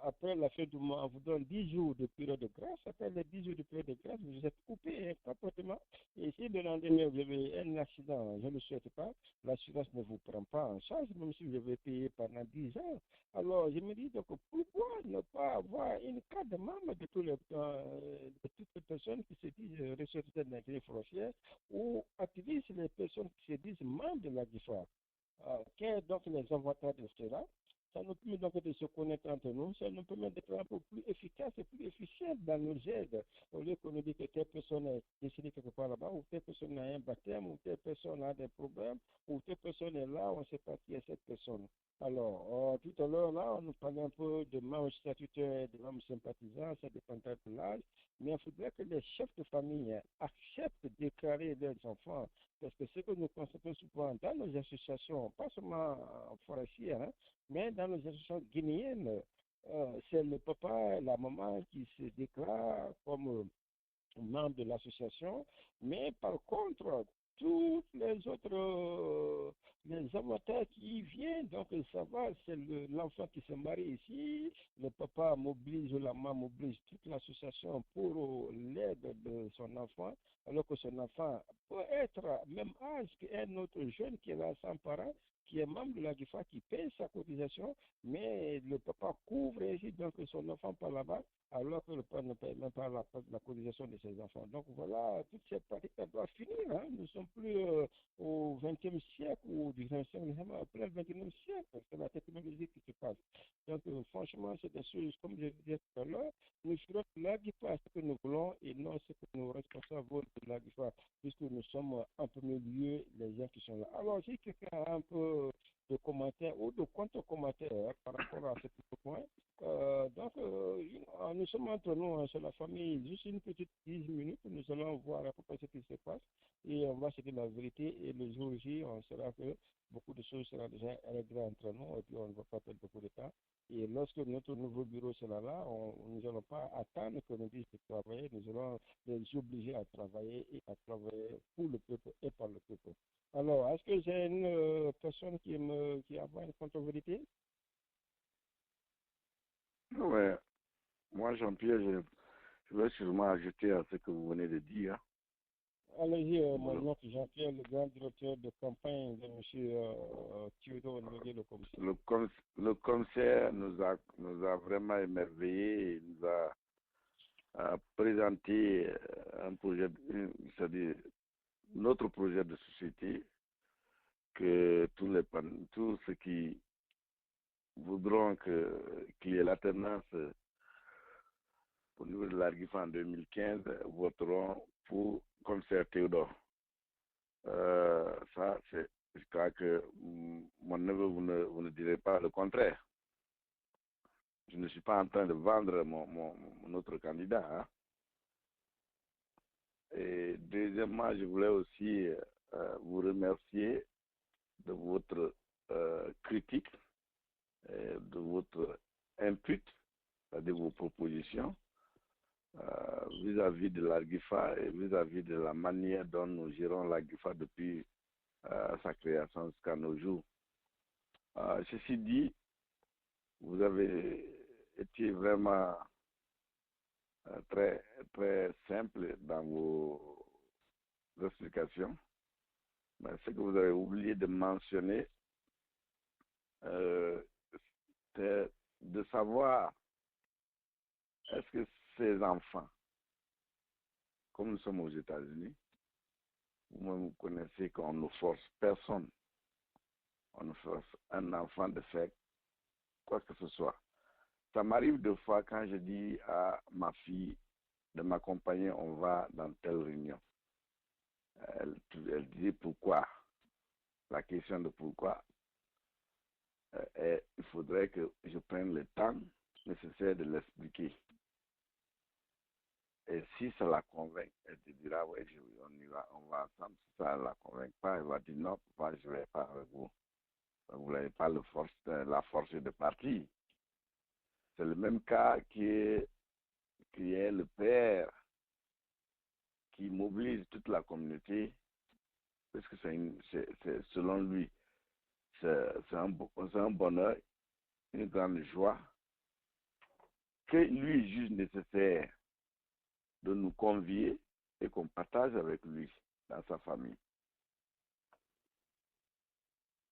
après la fin du mois, on vous donne 10 jours de période de grâce. Après les 10 jours de période de grâce, vous êtes coupé complètement. Et si le lendemain, vous avez un accident, je ne le souhaite pas, l'assurance ne vous prend pas en charge, même si vous avez payé pendant 10 ans. Alors, je me dis, donc, pourquoi ne pas avoir une carte de membre de toutes les personnes qui se disent ressortissants d'intérêt frontière ou activistes, les personnes qui se disent membres de la GIFA. Quels sont donc les avantages de cela? Ça nous permet donc de se connaître entre nous, ça nous permet d'être un peu plus efficace et plus efficient dans nos aides. Au lieu qu'on nous dit que telle personne est décédée quelque part là-bas, ou telle personne a un baptême, ou telle personne a des problèmes, ou telle personne est là, on ne sait pas qui est cette personne. Alors, tout à l'heure, là, on nous parlait un peu de membres statutaires, de membres sympathisants, ça dépendra de l'âge, mais il faudrait que les chefs de famille acceptent de déclarer leurs enfants, parce que ce que nous constatons souvent dans nos associations, pas seulement forestières, hein, mais dans les associations guinéennes, c'est le papa et la maman qui se déclarent comme membres de l'association, mais par contre, tous les autres, les avatars qui viennent, donc ça va, c'est l'enfant qui se marie ici, le papa mobilise ou la maman mobilise toute l'association pour l'aide de son enfant, alors que son enfant peut être même âge qu'un autre jeune qui est là sans parents, qui est membre de la GIFA, qui paye sa cotisation, mais le papa couvre ici donc son enfant par là-bas, alors que le père ne paye même pas la cotisation de ses enfants. Donc voilà, toute cette pratique doit finir. Hein. Nous ne sommes plus au XXe siècle ou du XXe, après le XXIe siècle. C'est la technologie qui se passe. Donc franchement, c'est des choses, comme je disais tout à l'heure, nous ferons la GIFA ce que nous voulons et non ce que nos responsables veulent de la GIFA, puisque nous sommes en premier lieu les gens qui sont là. Alors, si quelqu'un a un peu de commentaires ou de contre-commentaires par rapport à ce point, donc, nous sommes entre nous, hein, c'est la famille, juste une petite 10 minutes, nous allons voir à peu près ce qui se passe et on va se dire la vérité et le jour J, on saura que beaucoup de choses seront déjà réglées entre nous et puis on ne va pas perdre beaucoup de temps. Et lorsque notre nouveau bureau sera là, nous n'allons pas attendre que nous disent de travailler, nous allons les obliger à travailler et à travailler pour le peuple et par le peuple. Alors, est-ce que j'ai une personne qui a une contre-vérité? Ouais. Moi, Jean-Pierre, je vais sûrement ajouter à ce que vous venez de dire. Allez-y, mon nom est Jean-Pierre, le grand directeur de campagne de M. Théodore Nogué, le commissaire. Le commissaire nous a vraiment émerveillés et nous a présenté un projet, c'est-à-dire notre projet de société, que tous ceux qui voudront qu'il y ait l'alternance au niveau de l'Argifa en 2015 voteront pour commissaire Théodore. Ça, je crois que mon neveu, vous ne direz pas le contraire. Je ne suis pas en train de vendre mon autre candidat. Hein. Et deuxièmement, je voulais aussi vous remercier de votre critique, de votre input, c'est-à-dire vos propositions vis-à-vis de l'Argifa et vis-à-vis de la manière dont nous gérons l'Argifa depuis sa création jusqu'à nos jours. Ceci dit, vous avez été vraiment très, très simple dans vos explications. Mais ce que vous avez oublié de mentionner, c'est de savoir est-ce que ces enfants, comme nous sommes aux États-Unis, Vous connaissez qu'on ne force personne. On ne force un enfant de faire quoi que ce soit. Ça m'arrive deux fois quand je dis à ma fille de m'accompagner, on va dans telle réunion. Elle dit pourquoi. La question de pourquoi, il faudrait que je prenne le temps nécessaire de l'expliquer. Et si ça la convainc, elle te dira, oui, on va ensemble. Si ça ne la convainc pas, elle va dire, non, papa, je ne vais pas avec vous. Vous n'avez pas la force de partir. C'est le même cas qui est le père qui mobilise toute la communauté, parce que c'est selon lui, c'est un bonheur, une grande joie, que lui juge nécessaire de nous convier et qu'on partage avec lui dans sa famille.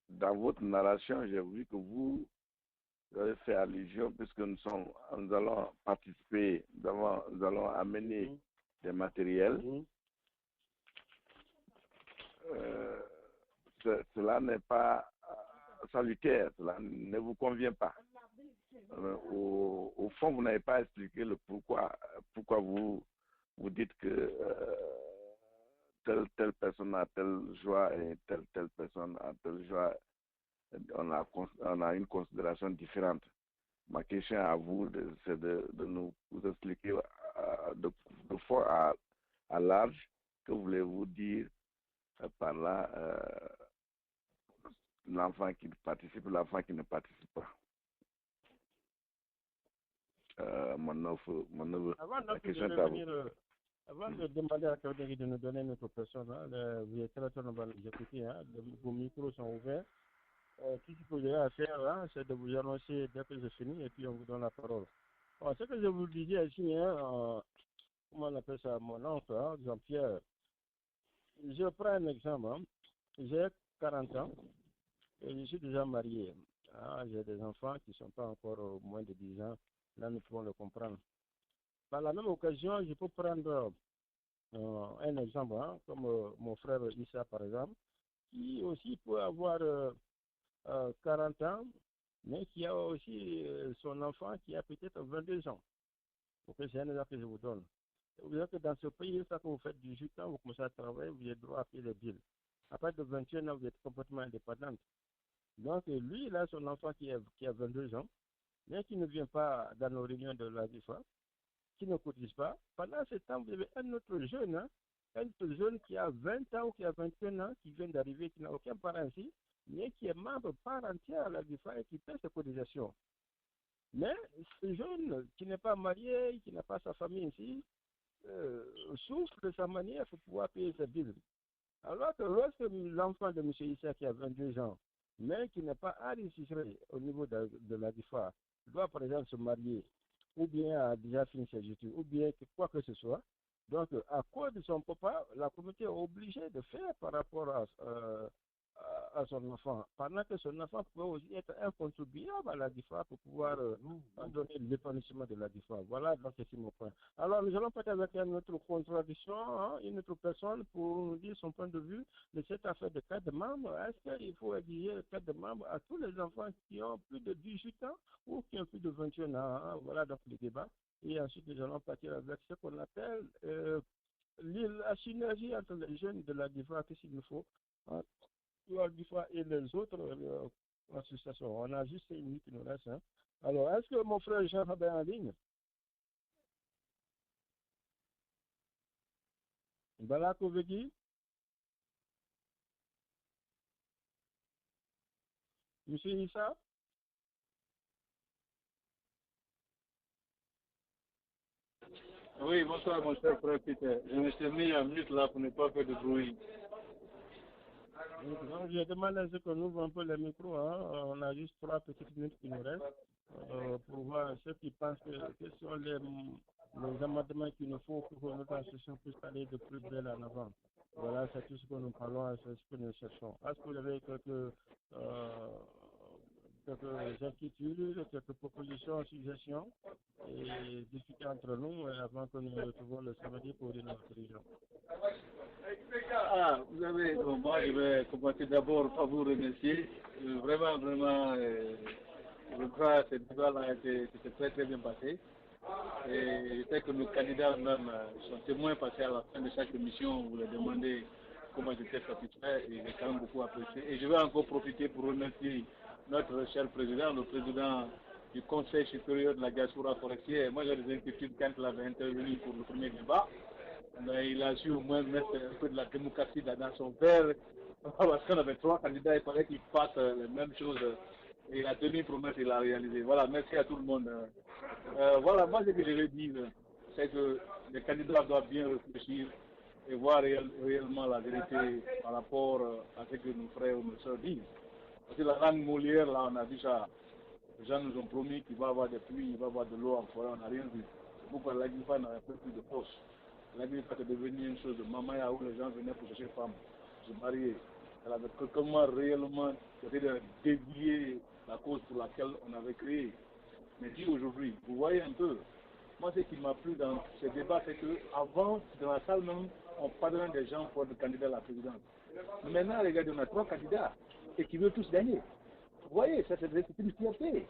Dans votre narration, j'ai vu que vous avez fait allusion, puisque nous allons participer, nous allons amener des matériels. Cela n'est pas salutaire, cela ne vous convient pas. Au fond, vous n'avez pas expliqué le pourquoi vous dites que telle personne a telle joie et telle personne a telle joie. On a une considération différente. Ma question à vous, c'est de nous expliquer de fort à large, que voulez-vous dire par là, l'enfant qui participe, l'enfant qui ne participe pas. Mon neveu, la question est à vous. Avant de demander à quelqu'un de nous donner notre personne, vous êtes très va nous écouter, vos micros sont ouverts. Tout ce que vous avez à faire, c'est de vous annoncer dès que je finis et puis on vous donne la parole. Alors, ce que je vous disais ici, comment on appelle ça, mon oncle, Jean-Pierre. Je prends un exemple. J'ai 40 ans et je suis déjà marié. J'ai des enfants qui ne sont pas encore moins de 10 ans. Là, nous pouvons le comprendre. Par la même occasion, je peux prendre un exemple, comme mon frère Issa, par exemple, qui aussi peut avoir 40 ans, mais qui a aussi son enfant qui a peut-être 22 ans. Donc, c'est un exemple que je vous donne. Vous voyez que dans ce pays, ça que vous faites 18 ans, vous commencez à travailler, vous avez droit à payer les billes. À partir de 21 ans, vous êtes complètement indépendante. Donc, lui, il a son enfant qui a 22 ans, mais qui ne vient pas dans nos réunions de la DIFA, qui ne cotise pas. Pendant ce temps, vous avez un autre jeune, qui a 20 ans ou qui a 21 ans, qui vient d'arriver, qui n'a aucun parent ici, mais qui est membre part entière à la DIFA et qui paie ses cotisations. Mais ce jeune qui n'est pas marié, qui n'a pas sa famille ici, souffre de sa manière pour pouvoir payer ses billes. Alors que lorsque l'enfant de M. Issa qui a 22 ans, mais qui n'est pas enregistré au niveau de la DIFA, doit par exemple se marier, ou bien a déjà fini ses études, ou bien quoi que ce soit. Donc, à cause de son papa, la communauté est obligée de faire par rapport à son enfant, pendant que son enfant peut aussi être un contribuable à la DIFA pour pouvoir donner l'épanouissement de la DIFA. Voilà, donc c'est mon point. Alors, nous allons peut-être avec une autre contradiction, une autre personne pour nous dire son point de vue de cette affaire de carte de membre. Est-ce qu'il faut exiger le carte de membre à tous les enfants qui ont plus de 18 ans ou qui ont plus de 21 ans? Voilà donc le débat. Et ensuite, nous allons partir avec ce qu'on appelle la synergie entre les jeunes de la DIFA, qu'est-ce qu'il nous faut la DIFA et les autres associations. On a juste une minute qui nous reste. Alors, est-ce que mon frère Jean est en ligne? Balakovegi? Monsieur Issa? Oui, bonsoir mon cher frère Peter. Je me suis mis en minute là pour ne pas faire de bruit. Donc, je demande à ce qu'on ouvre un peu les micros. On a juste 3 petites minutes qui nous restent pour voir ceux qui pensent que sont les amendements qu'il nous faut pour que notre association puisse aller de plus belle en avant. Voilà, c'est tout ce que nous parlons, c'est ce que nous cherchons. Est-ce que vous avez quelques quelques inquiétudes, quelques propositions, suggestions et discuter entre nous avant que nous nous retrouvons le samedi pour une autre région. Vous savez, moi je vais commencer d'abord par vous remercier. Vraiment, je crois que ce débat-là a été très très bien passé. Et je sais que nos candidats même sont témoins passés à la fin de chaque émission, vous leur demandez comment j'étais satisfait et j'ai quand même beaucoup apprécié. Et je vais encore profiter pour remercier notre cher président, le président du Conseil supérieur de la diaspora forestière. Moi j'ai des inquiétudes quand il avait intervenu pour le premier débat. Mais il a su au moins mettre un peu de la démocratie dans son verre. Parce qu'on avait 3 candidats, il fallait qu'ils fassent les mêmes choses. Et il a tenu une promesse, il a réalisé. Voilà, merci à tout le monde. Voilà, moi ce que je vais dire, c'est que les candidats doivent bien réfléchir et voir réellement la vérité par rapport à ce que nos frères ou nos soeurs disent. Parce que la langue Molière, là, on a dit ça. Les gens nous ont promis qu'il va y avoir des pluies, il va y avoir de l'eau en forêt, on n'a rien vu. C'est pourquoi la Guifa n'a plus de force. La Guifa est devenue une chose de mamaya où les gens venaient pour chercher femmes, se marier. Elle avait comment réellement dévier la cause pour laquelle on avait créé. Mais dit aujourd'hui, vous voyez un peu, moi ce qui m'a plu dans ce débat, c'est qu'avant, dans la salle même, on parlait des gens pour être candidats à la présidence. Mais maintenant, regardez, on a 3 candidats et qui veulent tous gagner. Vous voyez, ça c'est une fierté.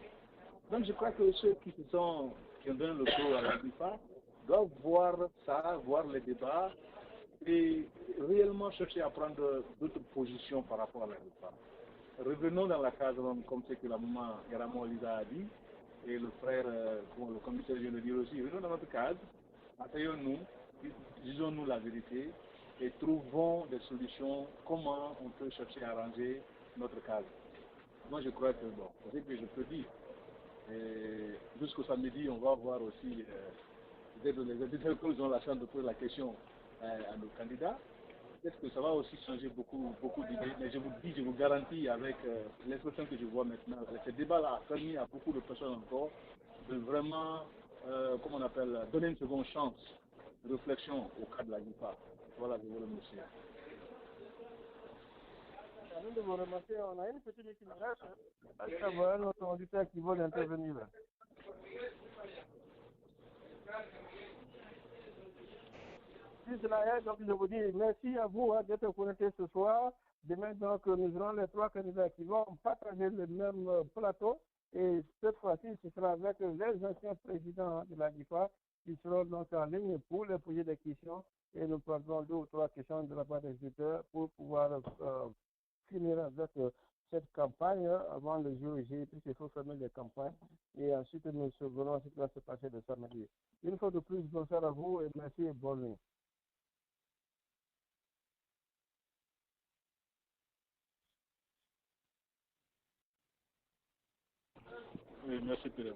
Donc je crois que ceux qui ont donné le tour à la FIFA doivent voir ça, voir les débats et réellement chercher à prendre d'autres positions par rapport à la FIFA. Revenons dans la cadre comme ce que la maman Yaramo Lisa a dit et le frère, le commissaire vient de dire aussi, revenons dans notre cadre, asseyons-nous, disons-nous la vérité et trouvons des solutions, comment on peut chercher à arranger notre cadre. Moi je crois que bon, c'est ce que je peux dire. Jusqu'au samedi, on va voir aussi peut-être les éditeurs qui ont la chance de poser la question à nos candidats. Peut-être que ça va aussi changer beaucoup d'idées, mais je vous dis, je vous garantis avec l'expression que je vois maintenant, ce débat-là a permis à beaucoup de personnes encore de vraiment, comment on appelle, donner une seconde chance de réflexion au cas de la Guifa. Voilà, je vous remercie. Nous de vous remercier, on a une petite itinéraire, à savoir notre auditeur qui veut intervenir là. Si cela est, donc je vous dis merci à vous d'être connectés ce soir. Demain, donc, nous aurons les 3 candidats qui vont partager le même plateau. Et cette fois-ci, ce sera avec les anciens présidents de la GIFA qui seront donc en ligne pour les poser des questions. Et nous prendrons 2 ou 3 questions de la part des éditeurs pour pouvoir finir avec cette campagne avant le jour J, puisqu'il faut fermer les campagnes. Et ensuite, nous verrons ce qui va se passer le samedi. Une fois de plus, bonsoir à vous et merci et bonne nuit. Oui, merci Pierre.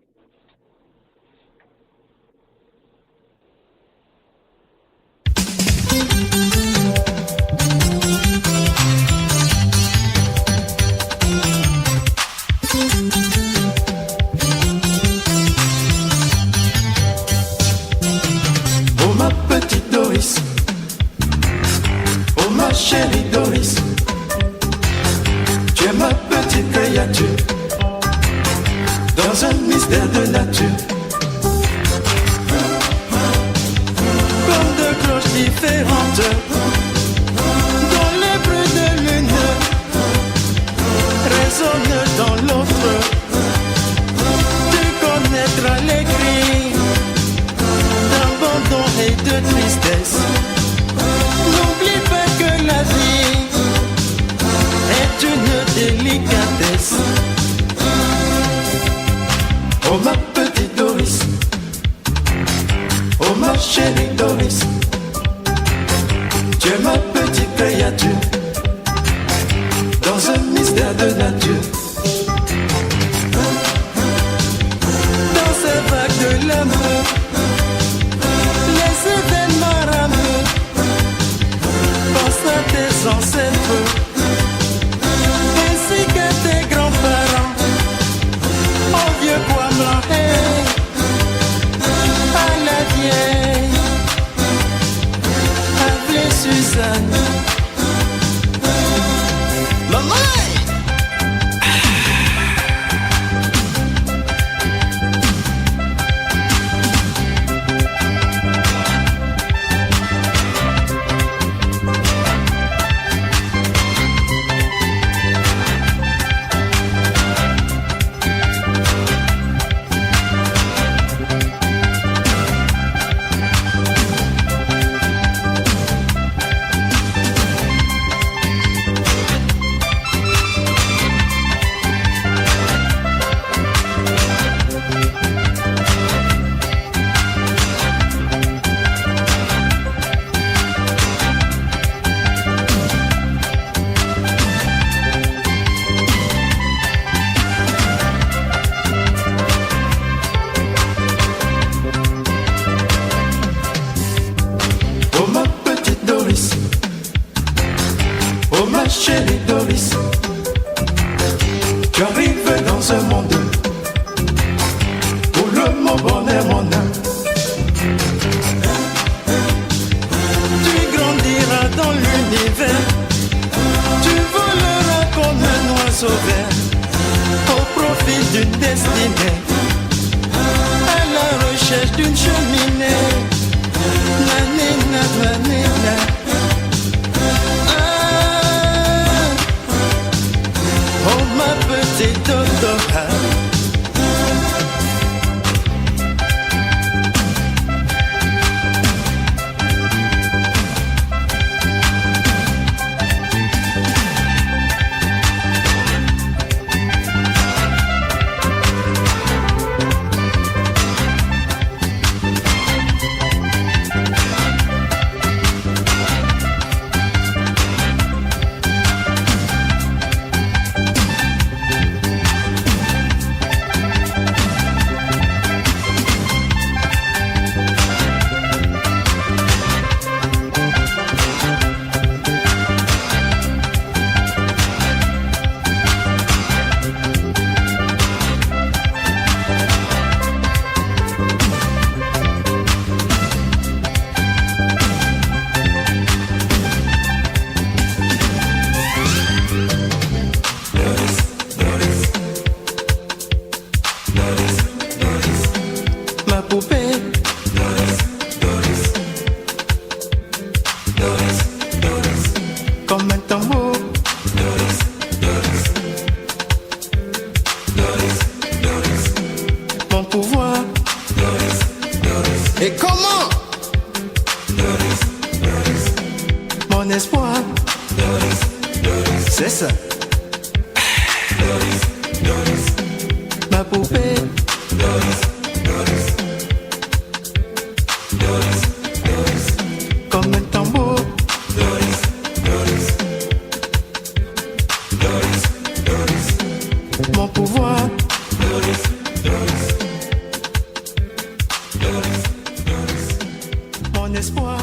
Oh ma petite Doris, oh ma chérie Doris, tu es ma petite créature dans un mystère de nature. Comme 2 cloches différentes dont les bruits de lune résonnent dans l'autre. Tu connaîtras les cris d'abandon et de tristesse. N'oublie pas que la vie est une délicatesse. Oh ma petite Doris, oh ma chérie Doris, tu es ma petite créature dans un mystère de nature. Dans ces vagues de l'amour, les événements rameux, pense à tes ancêtres ainsi que tes grands-parents. Oh vieux bois blanc, hey, à la vieille, appelez Suzanne. Maman, sauveur au profit d'une destinée, à la recherche d'une cheminée. Nanina, nanina. Ah, oh ma petite Dodora. Ma poupée, comme un tambour, mon pouvoir. Et comment? Mon espoir. C'est ça. Ma poupée. Comme un tambour. Mon pouvoir. Mon espoir.